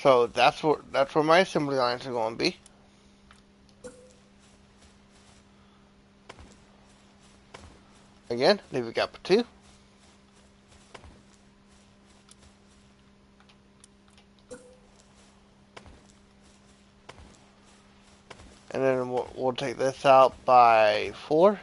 So that's where my assembly lines are going to be. Again, leave a gap of 2. And then we'll take this out by 4.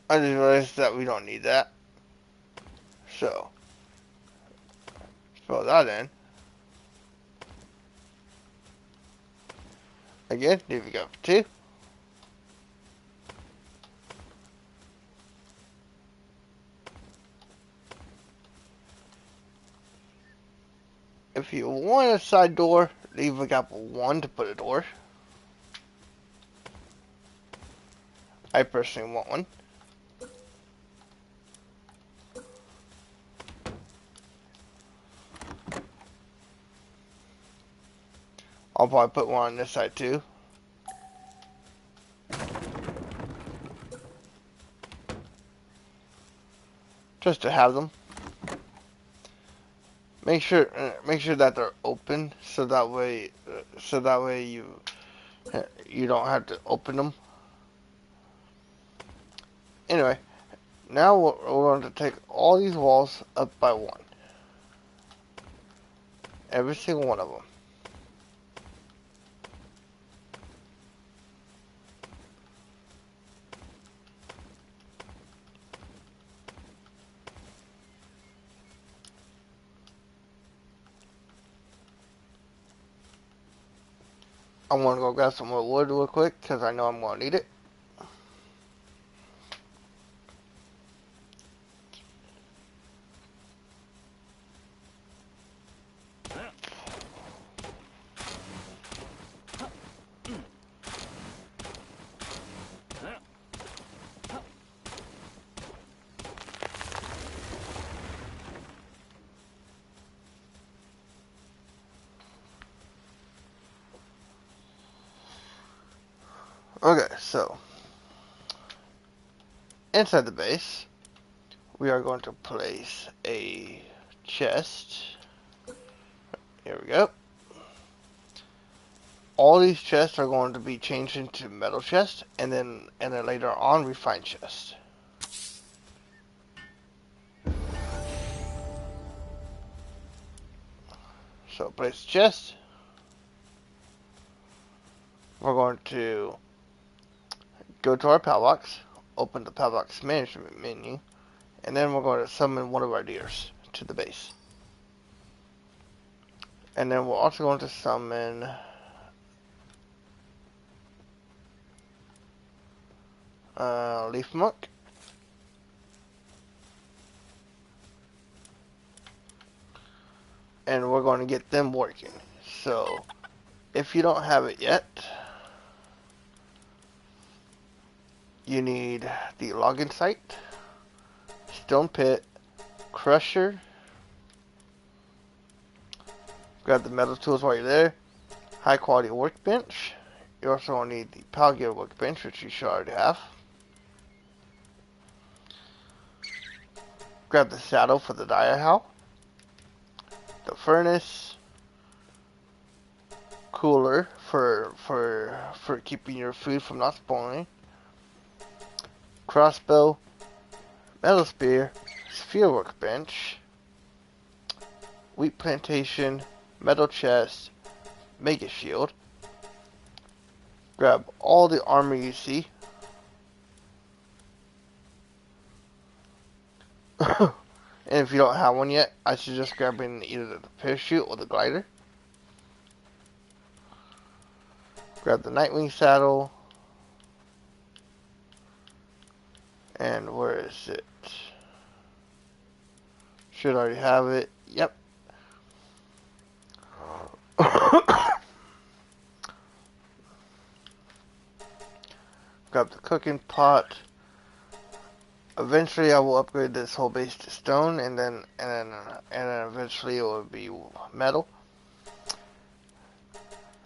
I just realized that we don't need that. So, fill that in. Again, leave a gap of 2. If you want a side door, leave a gap of 1 to put a door. I personally want one. I'll probably put one on this side too. Just to have them. Make sure that they're open so that way you don't have to open them. Anyway, now we're going to take all these walls up by one. Every single one of them. I'm going to go grab some more wood real quick because I know I'm going to need it. Okay, so inside the base, we are going to place a chest. Here we go. All these chests are going to be changed into metal chests, and then later on refined chests. So place chest. We're going to go to our Palbox, open the Palbox management menu, and then we're going to summon one of our deers to the base. And then we're also going to summon Leaf Monk. And we're going to get them working. So, if you don't have it yet, you need the login site, stone pit, crusher, grab the metal tools while you're there, high quality workbench. You also going to need the Palgear workbench, which you should already have. Grab the saddle for the dire howl, the furnace, cooler for keeping your food from not spoiling, crossbow, metal spear, sphere workbench, wheat plantation, metal chest, mega shield. Grab all the armor you see. And if you don't have one yet, I suggest grabbing either the parachute or the glider. Grab the Nightwing saddle. And where is it? Should already have it. Yep. Grab the cooking pot. Eventually I will upgrade this whole base to stone, and then eventually it will be metal.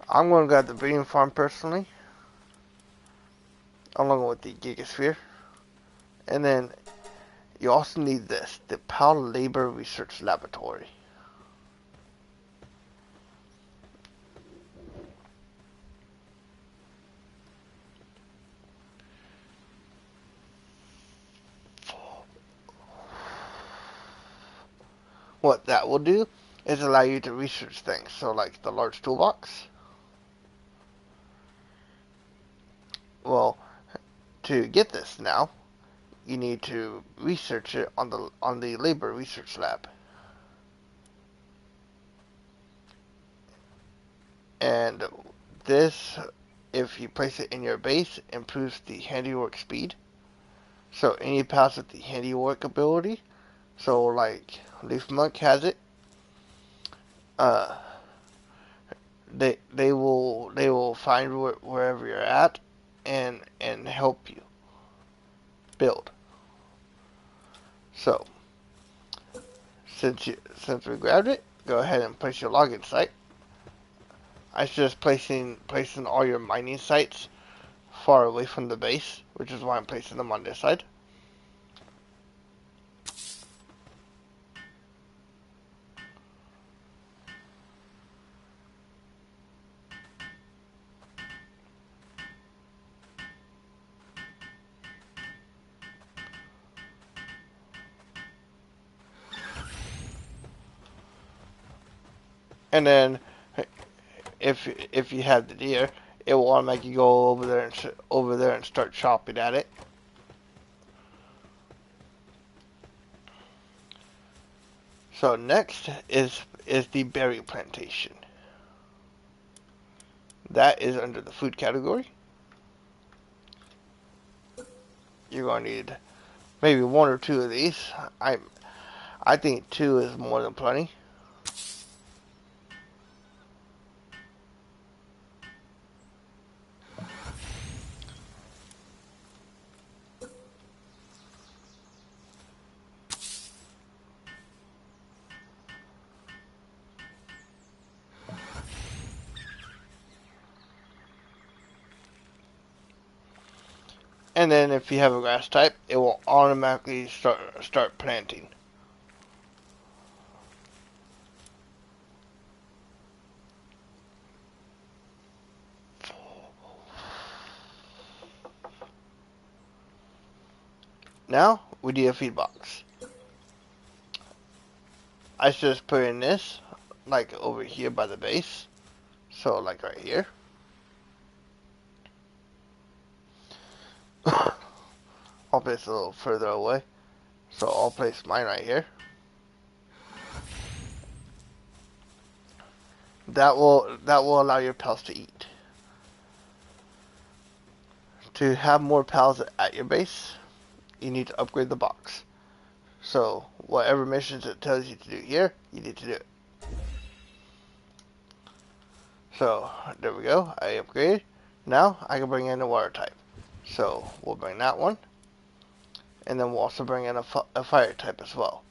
I'm going to grab the breeding farm personally, along with the Gigasphere. And then you also need this, the PAL Labor Research Laboratory. What that will do is allow you to research things, so like the large toolbox. Well, to get this now, you need to research it on the Labor Research Lab. And this, if you place it in your base, improves the handiwork speed. So any pass with the handiwork ability, so like Leaf Monk has it, they will find wherever you're at and help you build. So since we grabbed it, go ahead and place your login site. I suggest placing all your mining sites far away from the base, which is why I'm placing them on this side. And then if you have the deer, it will automatically go over there and start chopping at it. So next is the berry plantation. That is under the food category. You're going to need maybe one or two of these. I think two is more than plenty. And then if you have a grass type, it will automatically start planting. Now we need a feed box. I should just put in this, like over here by the base. So like right here. I'll place a little further away. So I'll place mine right here. That will allow your pals to eat. To have more pals at your base, you need to upgrade the box. So whatever missions it tells you to do here, you need to do it. So there we go. I upgraded. Now I can bring in a water type. So we'll bring that one. And then we'll also bring in a fire type as well.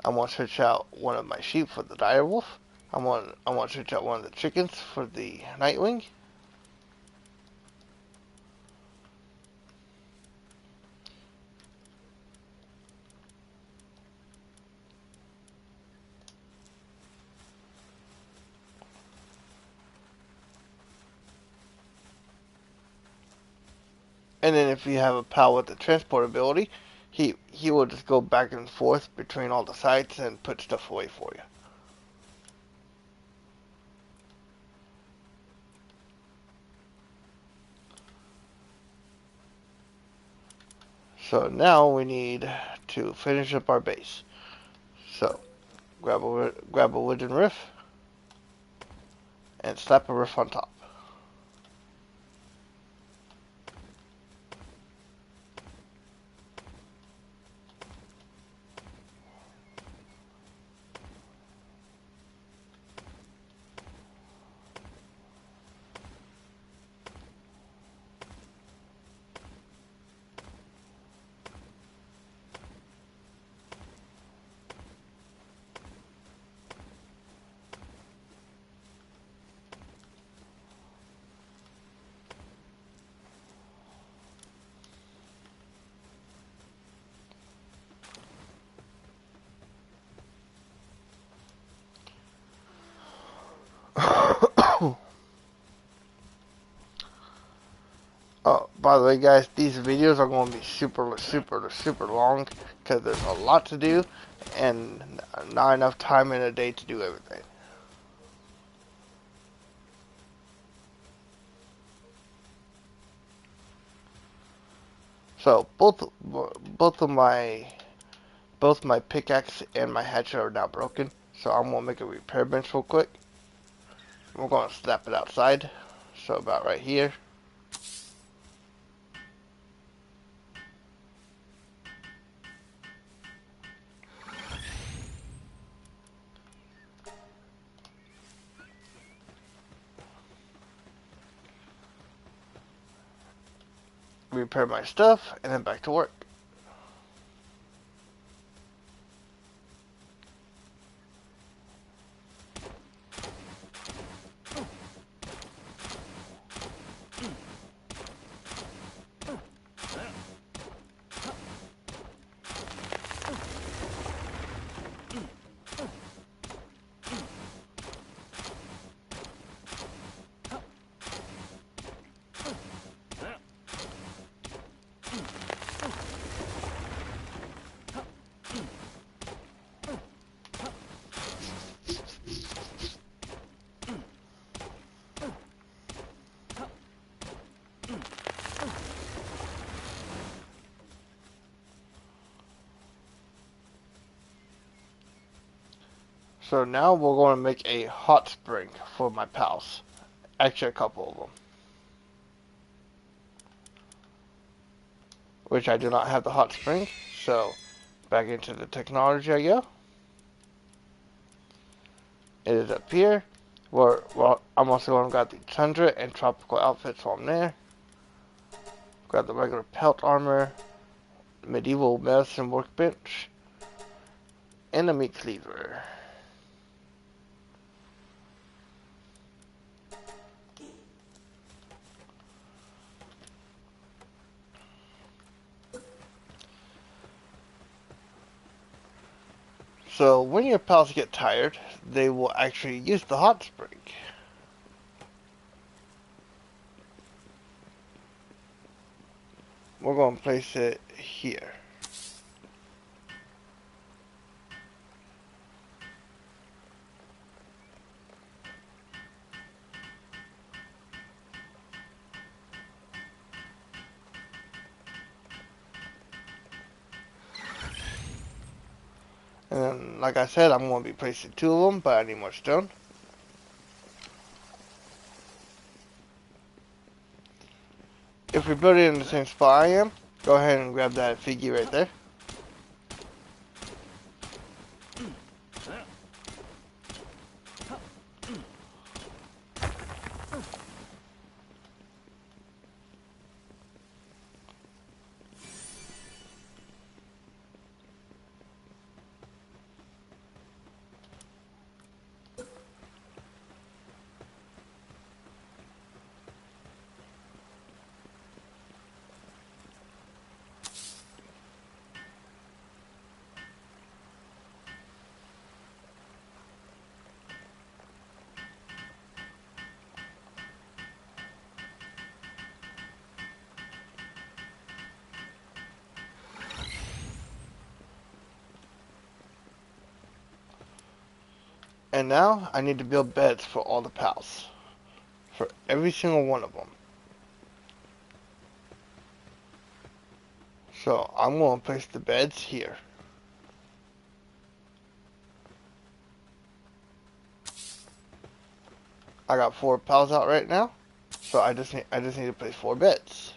I want to switch out one of my sheep for the dire wolf. I want to switch out one of the chickens for the nightwing. And then if you have a pal with the transport ability, he will just go back and forth between all the sites and put stuff away for you. So now we need to finish up our base. So grab a wooden roof and slap a roof on top. Oh, by the way, guys, these videos are going to be super long because there's a lot to do and not enough time in a day to do everything. So both my pickaxe and my hatchet are now broken. So I'm gonna make a repair bench real quick. We're gonna snap it outside. So about right here. Repair my stuff and then back to work. So now we're going to make a hot spring for my pals. Actually, a couple of them. Which I do not have the hot spring. So back into the technology I go. It is up here. Well, I'm also going to grab the tundra and tropical outfits while I'm there. Grab the regular pelt armor, medieval medicine workbench, and a meat cleaver. So when your pals get tired, they will actually use the hot spring. We're going to place it here. And then, like I said, I'm going to be placing 2 of them, but I need more stone. If you're building in the same spot I am, go ahead and grab that figure right there. And now I need to build beds for all the pals. For every single one of them. So I'm going to place the beds here. I got 4 pals out right now. So I just need to place 4 beds.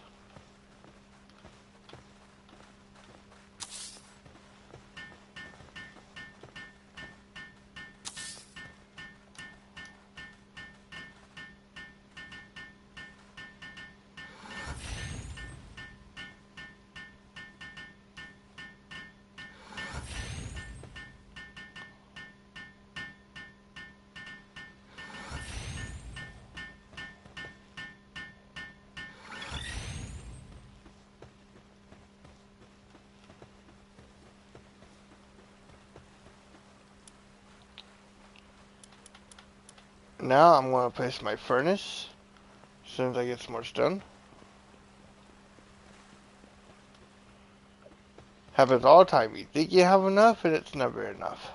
Now I'm going to place my furnace as soon as I get some more stone. Happens all the time. You think you have enough and it's never enough.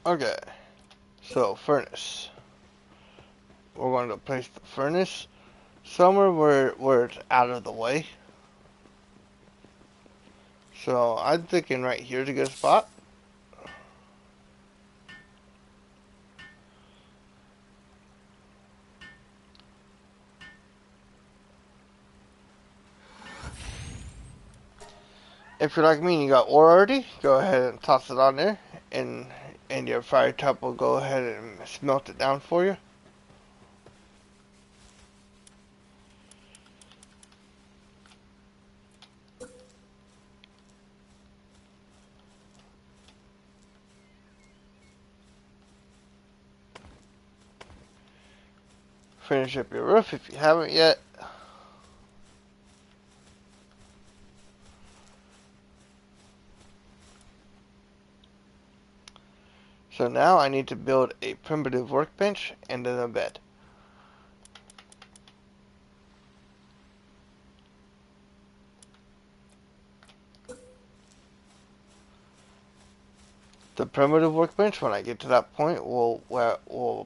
Okay, so furnace. We're going to place the furnace somewhere where it's out of the way. So I'm thinking right here is a good spot. If you're like me and you got ore already, go ahead and toss it on there, and your fire top will go ahead and smelt it down for you. Finish up your roof if you haven't yet. So now I need to build a primitive workbench and then a bed. The primitive workbench, when I get to that point, will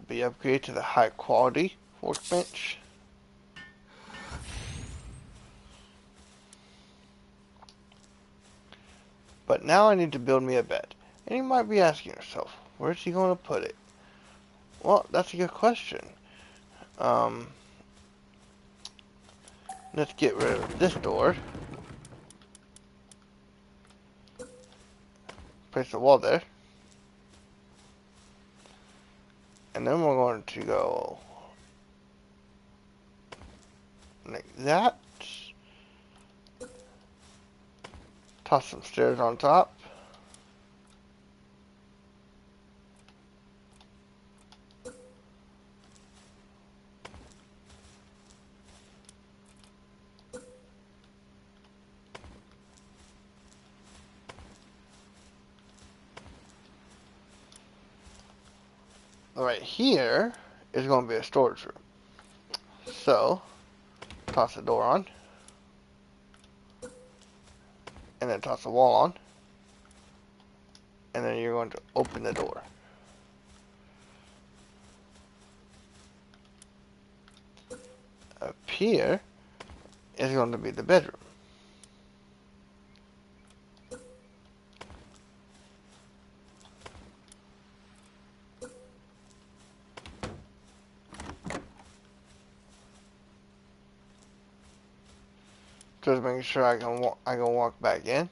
be upgraded to the high quality workbench. But now I need to build me a bed. And you might be asking yourself, where's he going to put it? Well, that's a good question. Let's get rid of this door. Place the wall there. And then we're going to go like that. Toss some stairs on top. Right here is going to be a storage room. So, toss the door on. And then toss the wall on. And then you're going to open the door. Up here is going to be the bedroom. Just making sure I can walk back in.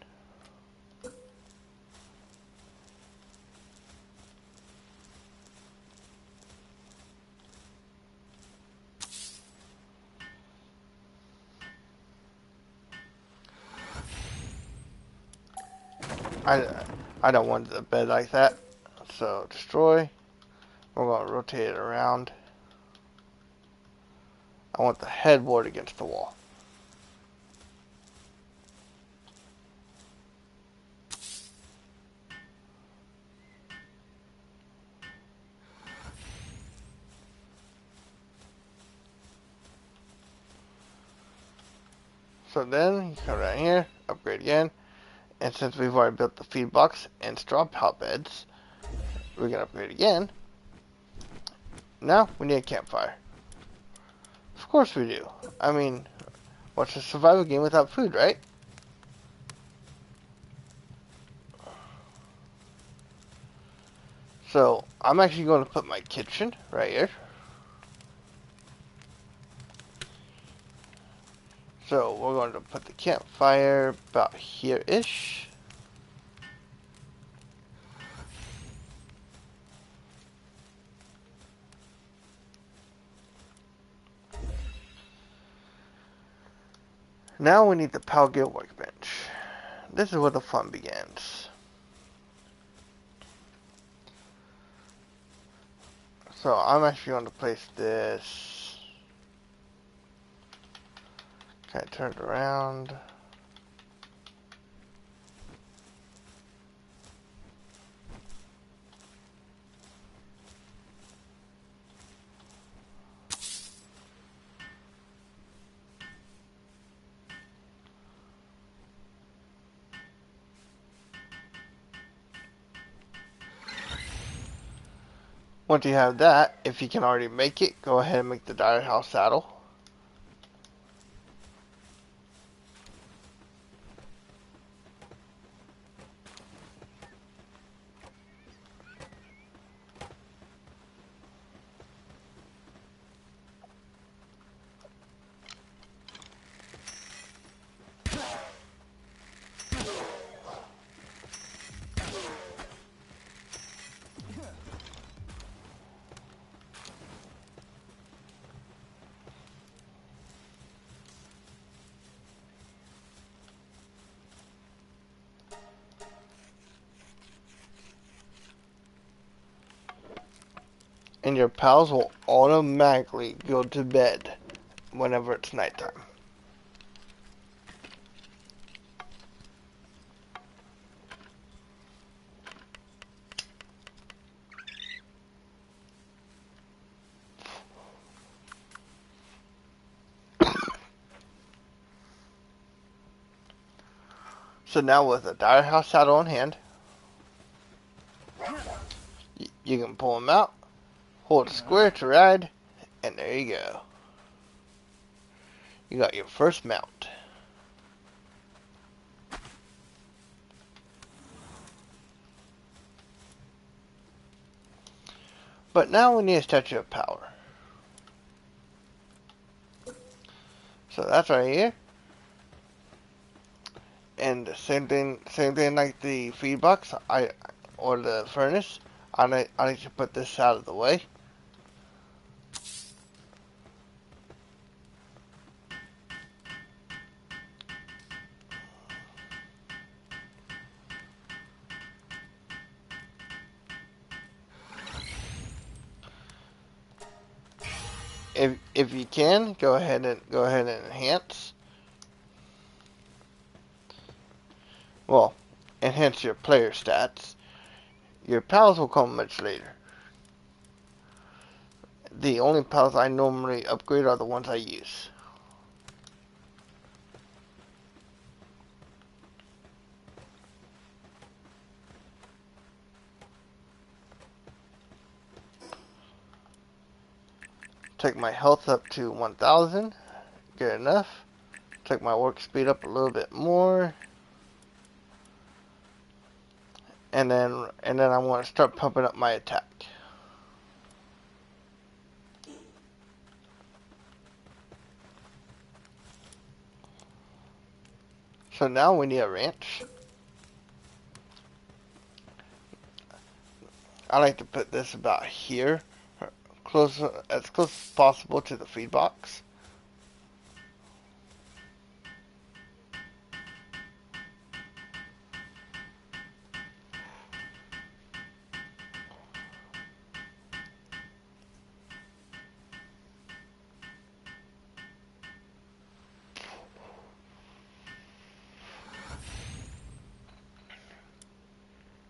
I don't want the bed like that. So destroy. We're going to rotate it around. I want the headboard against the wall. So then you come down here, upgrade again. And since we've already built the feed box and straw pallet beds, we're going to upgrade again. Now we need a campfire. Of course we do. I mean, what's a survival game without food, right? So I'm actually going to put my kitchen right here. So we're going to put the campfire about here-ish. Now we need the Palgate workbench. This is where the fun begins. So I'm actually going to place this kind of turned around. Once you have that, if you can already make it, go ahead and make the Dire House saddle. And your pals will automatically go to bed whenever it's nighttime. So now with a Dire House saddle in hand, you can pull them out, hold square to ride, and there you go. You got your first mount. But now we need a statue of power. So that's right here. And same thing like the feed box, or the furnace. I need to put this out of the way. If you can, go ahead and enhance. Well, enhance your player stats. Your pals will come much later. The only pals I normally upgrade are the ones I use. Take my health up to 1000. Good enough. Take my work speed up a little bit more. And then I want to start pumping up my attack. So now we need a ranch. I like to put this about here, as close as possible to the feed box.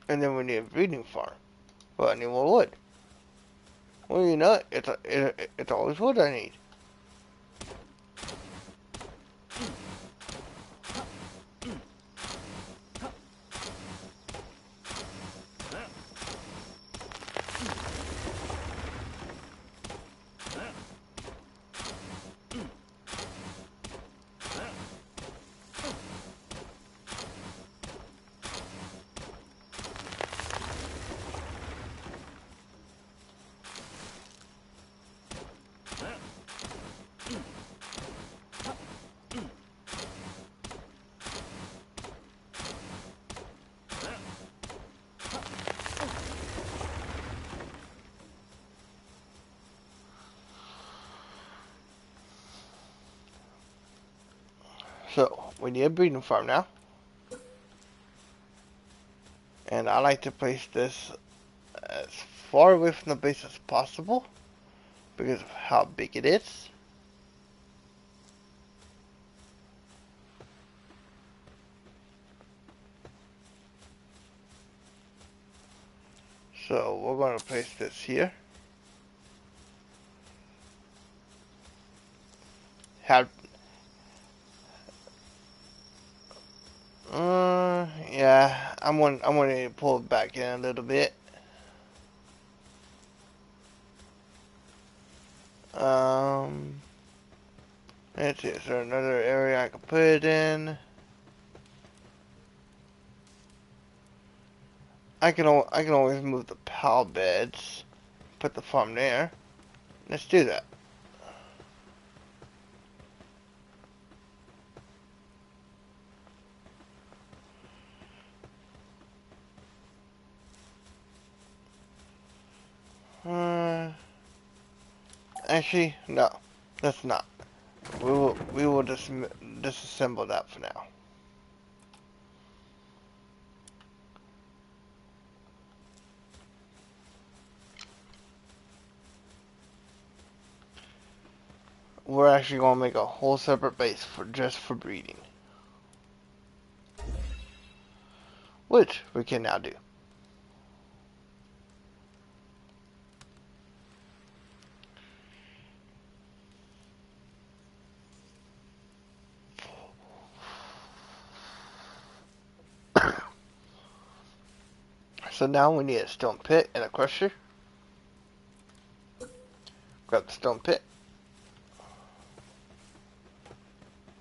And then we need a breeding farm. Well, I need more wood. Well, you know, it's always wood I need. So, we need a breeding farm now. And I like to place this as far away from the base as possible because of how big it is. So, we're going to place this here. Have yeah, I'm going to pull it back in a little bit. Let's see, is there another area I can put it in? I can always move the pal beds, put the farm there. Let's do that. Actually, no, that's not. We will disassemble that for now. We're actually going to make a whole separate base for just for breeding, which we can now do. So now we need a stone pit and a crusher. Grab the stone pit.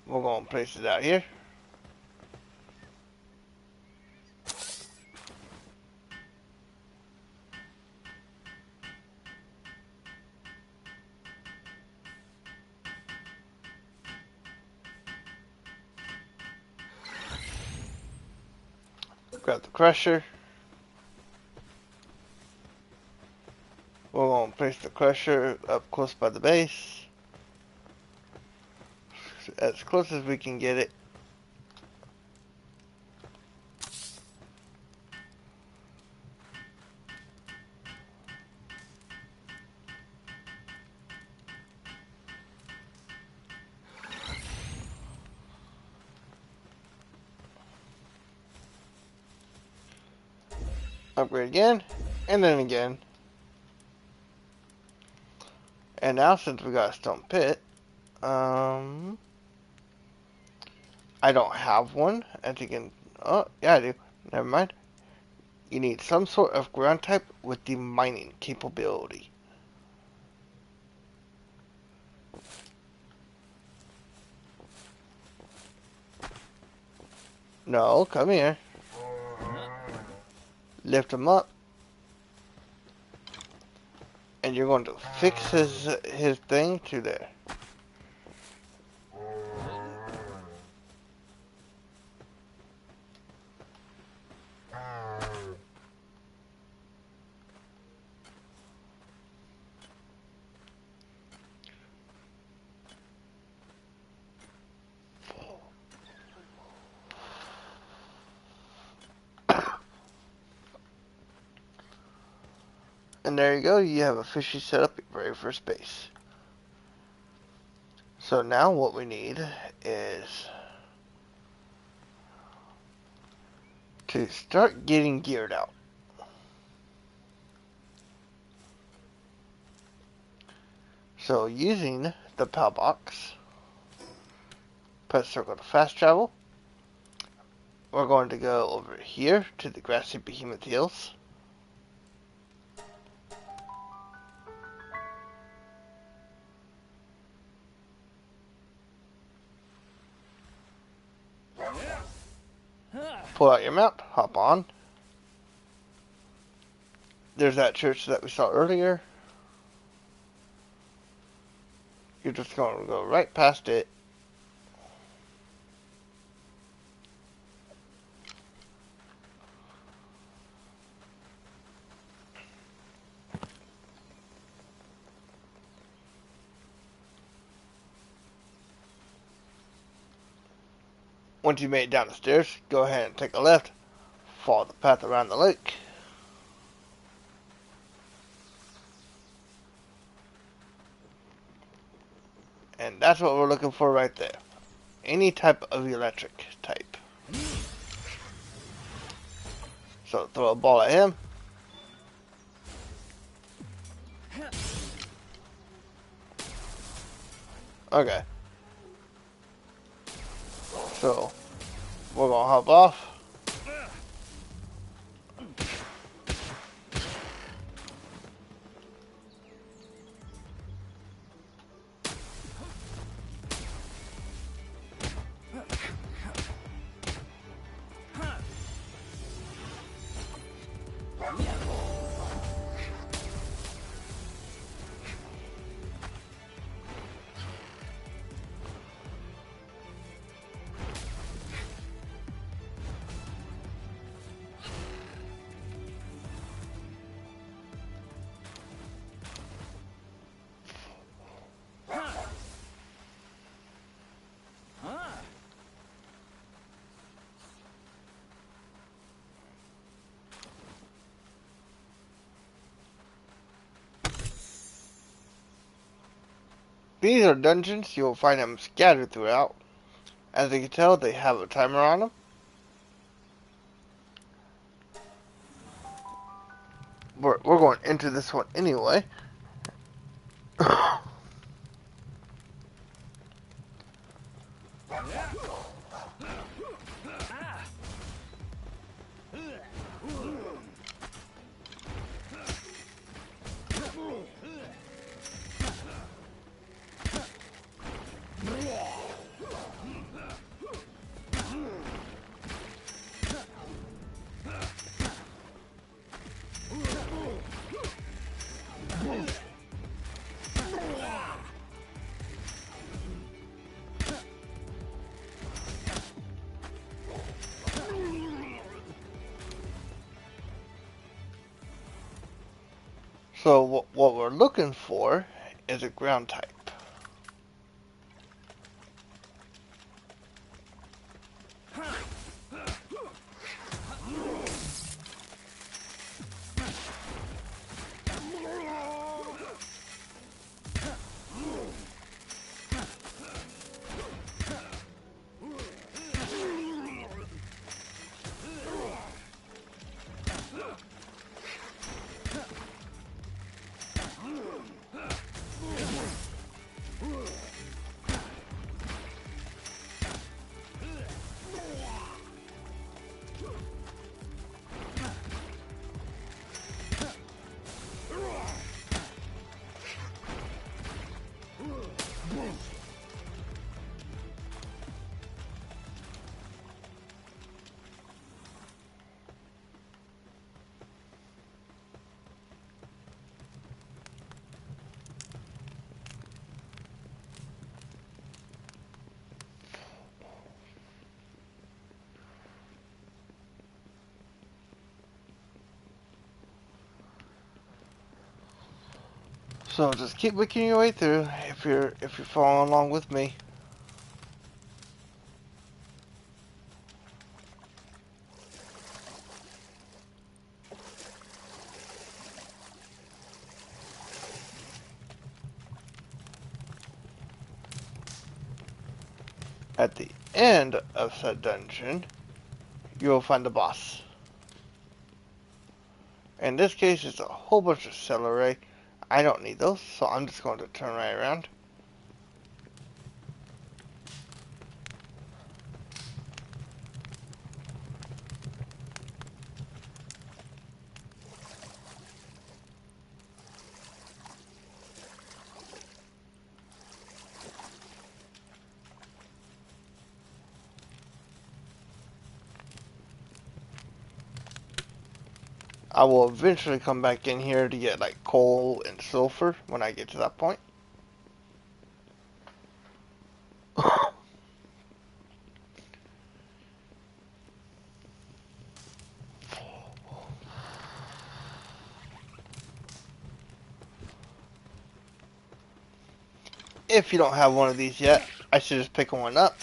We're going to place it out here. Grab the crusher. We're going to place the crusher up close by the base. As close as we can get it. Upgrade again, and then again. And now since we got a stone pit, I don't have one. As you can, oh yeah I do. Never mind. You need some sort of ground type with the mining capability. No, come here. Lift him up. And you're going to fix his thing to there. And there you go, you have officially set up your very first base. So now what we need is to start getting geared out. So using the PAL box, press circle to fast travel. We're going to go over here to the grassy behemoth hills. Pull out your mount, hop on. There's that church that we saw earlier. You're just going to go right past it. Once you made it down the stairs, go ahead and take a left. Follow the path around the lake. And that's what we're looking for right there. Any type of electric type. So throw a ball at him. Okay. So we're gonna hop off. These are dungeons. You'll find them scattered throughout. As you can tell, they have a timer on them. We're going into this one anyway. So what we're looking for is a ground type. So just keep making your way through if you're following along with me. At the end of said dungeon, you will find the boss. In this case, it's a whole bunch of celery. I don't need those, so I'm just going to turn right around. I will eventually come back in here to get like coal and sulfur when I get to that point. If you don't have one of these yet, I should just pick one up.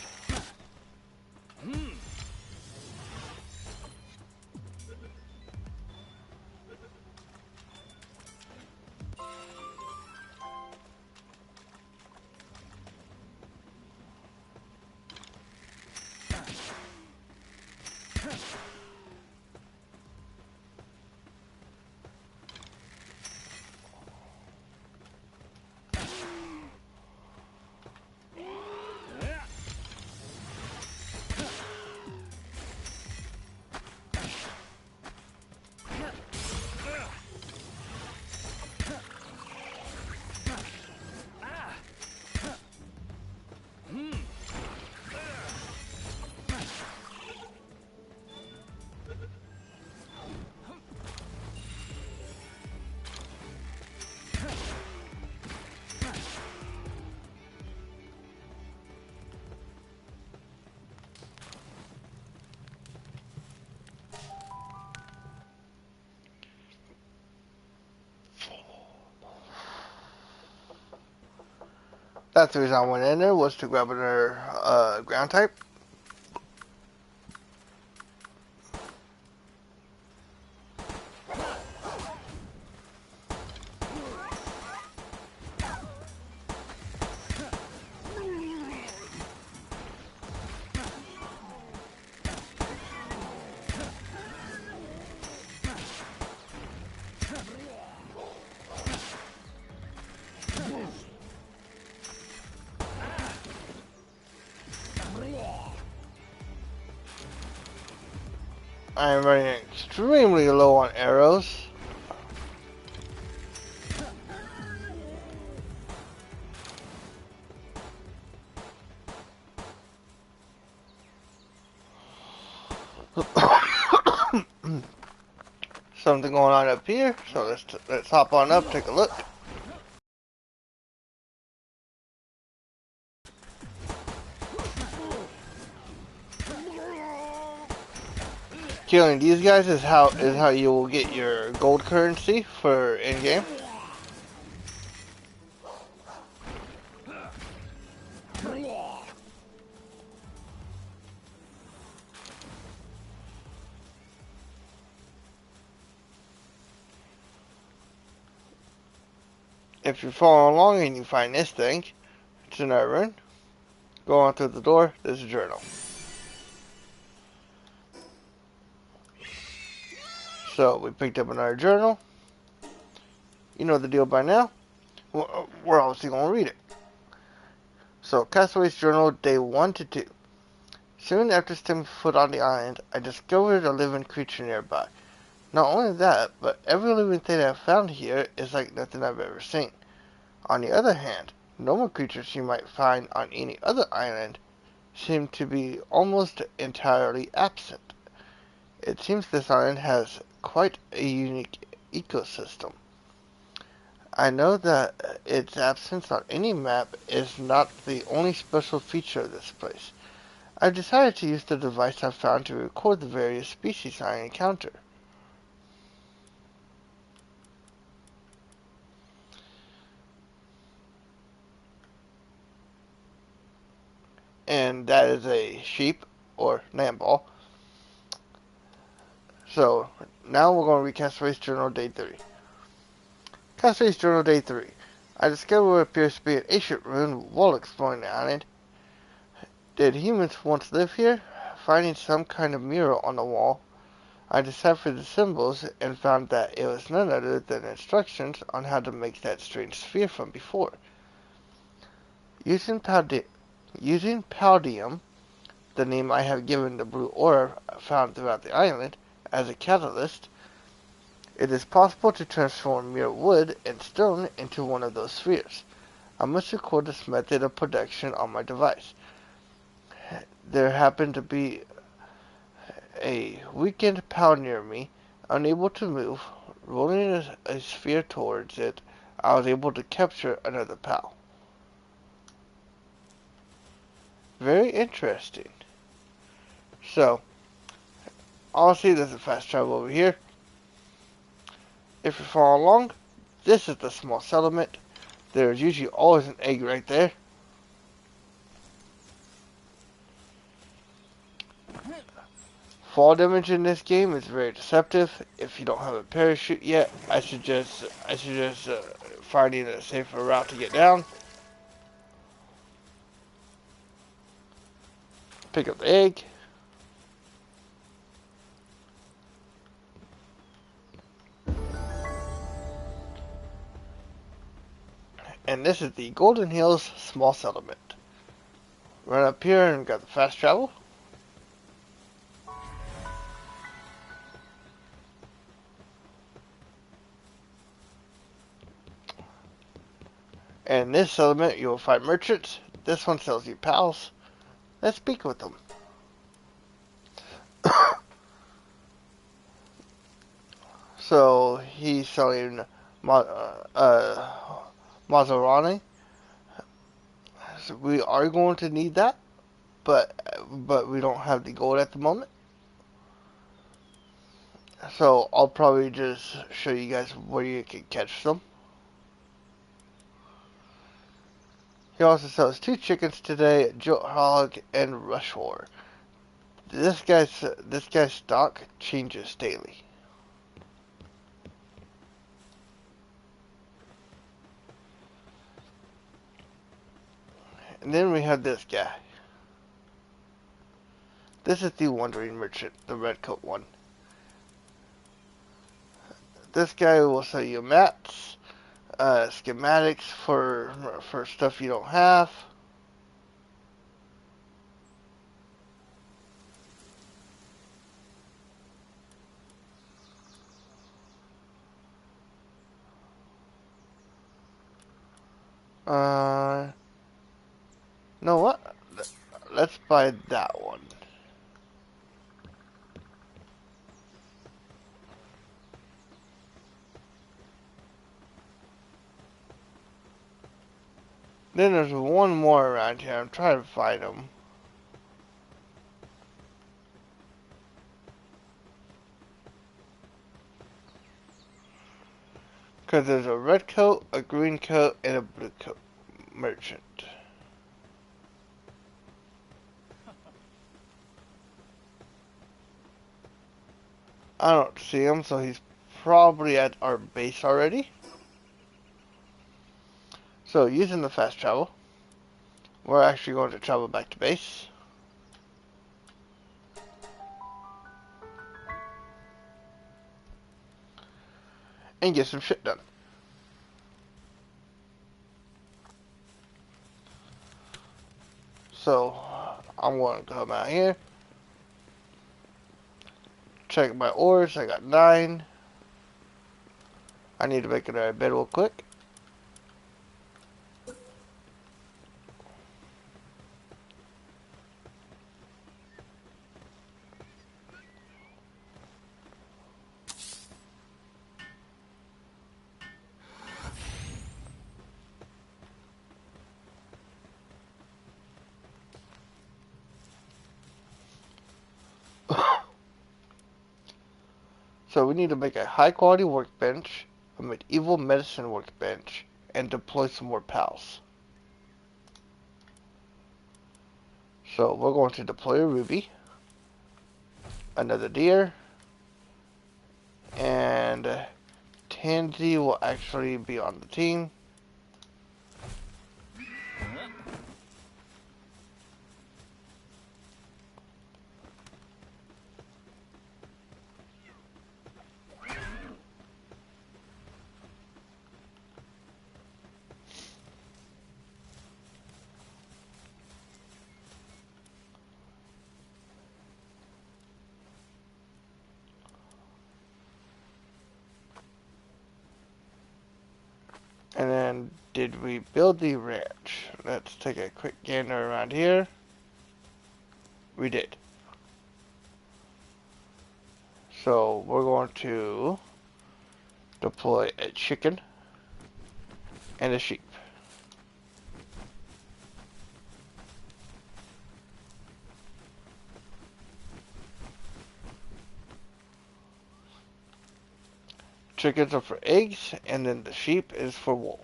That's the reason I went in there, was to grab another ground type. I am running extremely low on arrows. Something going on up here, so let's hop on up, take a look. Killing these guys is how you will get your gold currency for in game. If you're following along and you find this thing, it's an iron. Go on through the door. There's a journal. So we picked up another journal. You know the deal by now. We're obviously gonna read it. So Castaway's Journal, day 1 to 2. Soon after stepping foot on the island, I discovered a living creature nearby. Not only that, but every living thing I've found here is like nothing I've ever seen. On the other hand, normal creatures you might find on any other island seem to be almost entirely absent. It seems this island has quite a unique ecosystem. I know that its absence on any map is not the only special feature of this place. I've decided to use the device I've found to record the various species I encounter. And that is a sheep or Namball. So now we're going to read Castaway's Journal Day 3. Castaway's Journal Day 3. I discovered what appears to be an ancient ruin while exploring the island. Did humans once live here? Finding some kind of mural on the wall, I deciphered the symbols and found that it was none other than instructions on how to make that strange sphere from before. Using Paldium, the name I have given the blue ore found throughout the island, as a catalyst, it is possible to transform mere wood and stone into one of those spheres. I must record this method of production on my device. There happened to be a weakened PAL near me, unable to move. Rolling a sphere towards it, I was able to capture another PAL. Very interesting. So, obviously there's a fast travel over here. If you follow along, this is the small settlement. There's usually always an egg right there. Fall damage in this game is very deceptive. If you don't have a parachute yet, I suggest finding a safer route to get down. Pick up the egg. And this is the Golden Hills small settlement. Run up here and got the fast travel. And in this settlement, you will find merchants. This one sells you pals. Let's speak with them. So he's selling Maserati. So we are going to need that, but we don't have the gold at the moment. So I'll probably just show you guys where you can catch them. He also sells 2 chickens today, Jolt Hog and Rushmore. This guy's stock changes daily. And then we have this guy. This is the Wandering Merchant, the red coat one. This guy will sell you mats, schematics for stuff you don't have. Uh, know what? Let's buy that one. Then there's one more around here. I'm trying to find them. Because there's a red coat, a green coat, and a blue coat merchant. I don't see him, so he's probably at our base already. So using the fast travel, we're actually going to travel back to base. And get some shit done. So, I'm going to come out here. Check my ores, I got 9. I need to make another bed real quick. So we need to make a high quality workbench, a medieval medicine workbench, and deploy some more pals. So we're going to deploy a ruby, another deer, and Tansy will actually be on the team. And then, did we build the ranch? Let's take a quick gander around here. We did. So we're going to deploy a chicken and a sheep. Chickens are for eggs, and then the sheep is for wool.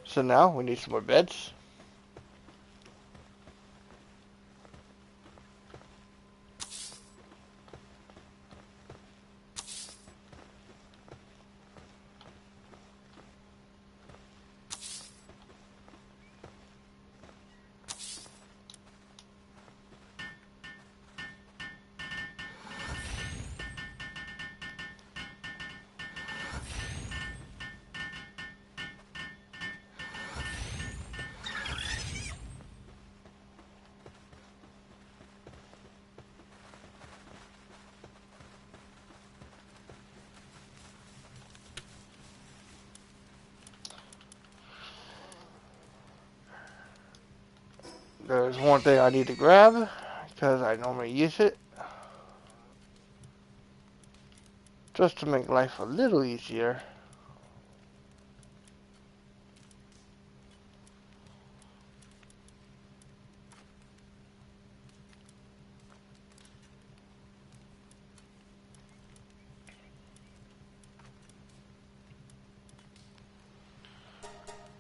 So now we need some more beds. There's one thing I need to grab, because I normally use it, just to make life a little easier.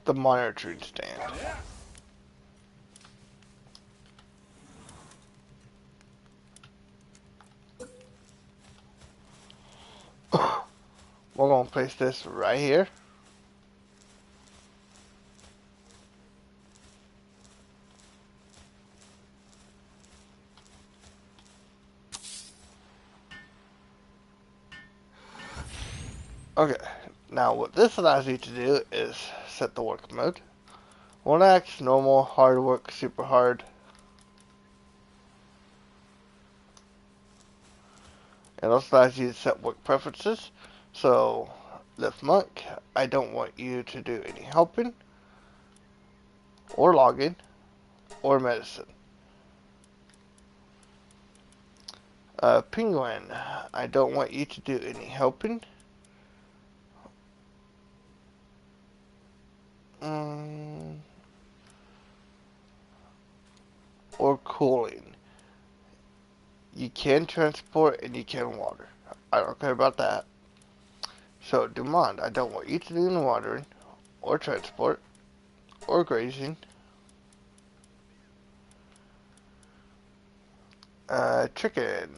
The monitoring stand. We're going to place this right here. Okay, now what this allows you to do is set the work mode. 1x, normal, hard work, super hard. It also allows you to set work preferences. So, Lift Monk, I don't want you to do any helping, or logging, or medicine. Penguin, I don't want you to do any helping, or cooling. You can transport and you can water. I don't care about that. So, Dumont, I don't want you to do any watering, or transport, or grazing. Chicken,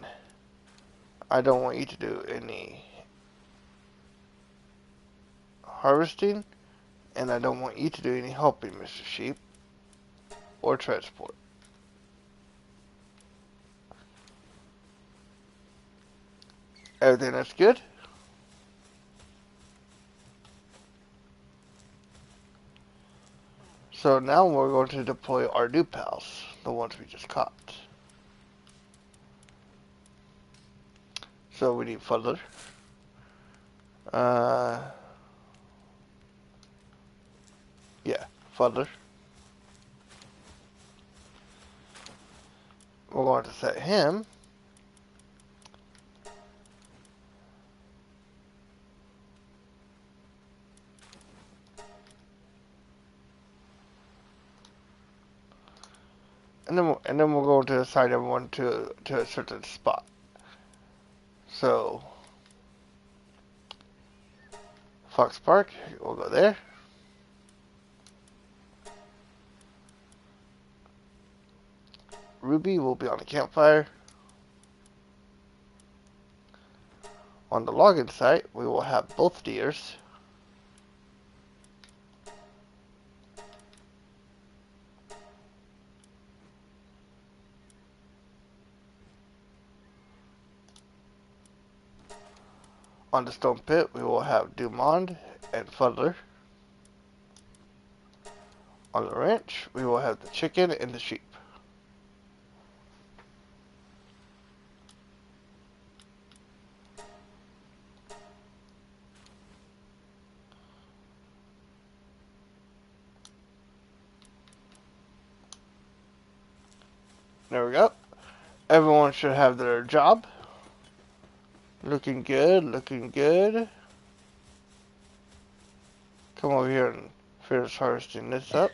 I don't want you to do any harvesting, and I don't want you to do any helping, Mr. Sheep, or transport. Everything that's good? So now we're going to deploy our new pals, the ones we just caught. So we need Fuddler. Yeah, Fuddler. We're going to set him. And then we're going to assign everyone to a certain spot. So Fox Park, we'll go there. Ruby will be on the campfire. On the login site, we will have both deers. On the stone pit, we will have Dumond and Fuddler. On the ranch, we will have the chicken and the sheep. There we go. Everyone should have their job. Looking good, looking good. Come over here and finish harvesting this up.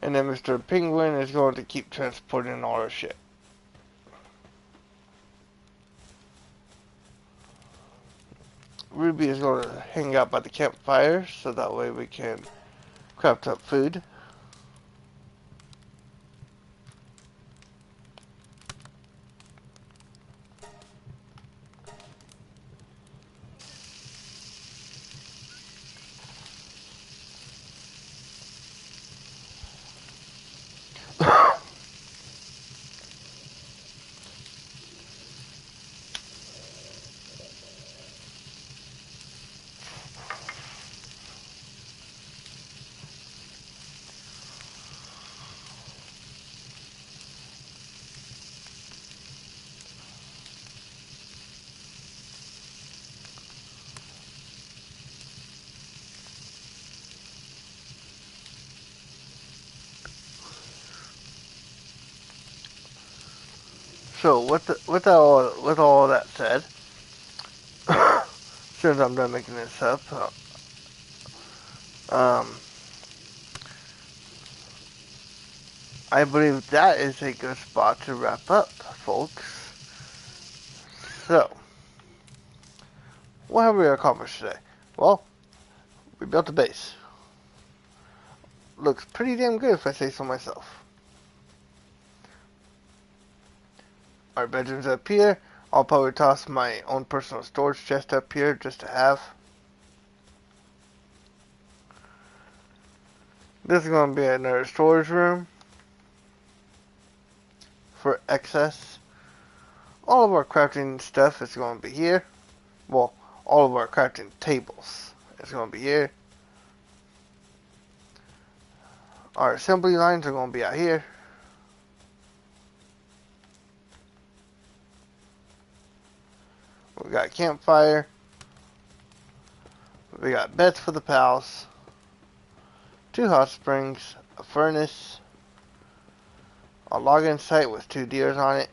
And then Mr. Penguin is going to keep transporting all our shit. Ruby is going to hang out by the campfire so that way we can craft up food. So with all that said, since I'm done making this up, I believe that is a good spot to wrap up, folks. So, what have we accomplished today? Well, we built a base. Looks pretty damn good if I say so myself. Our bedroom's up here. I'll probably toss my own personal storage chest up here just to have. This is going to be another storage room. for excess. All of our crafting stuff is going to be here. Well, all of our crafting tables is going to be here. Our assembly lines are going to be out here. We got campfire. We got beds for the pals. 2 hot springs. A furnace. A logging site with 2 deers on it.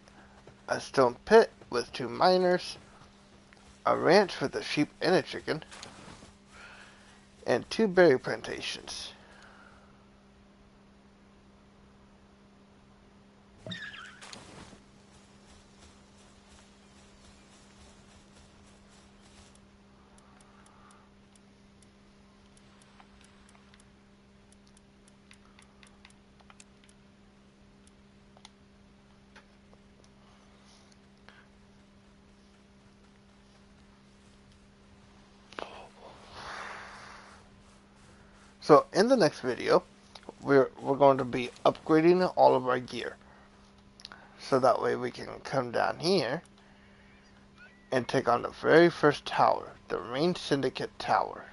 A stone pit with 2 miners. A ranch with a sheep and a chicken. And 2 berry plantations. So in the next video, we're going to be upgrading all of our gear. So that way we can come down here and take on the very first tower, the Rain Syndicate Tower.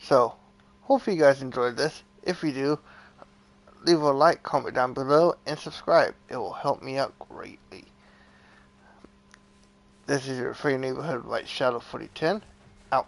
So, hopefully you guys enjoyed this. If you do, leave a like, comment down below, and subscribe. It will help me out greatly. This is your friendly neighborhood White Shadow 4010, out.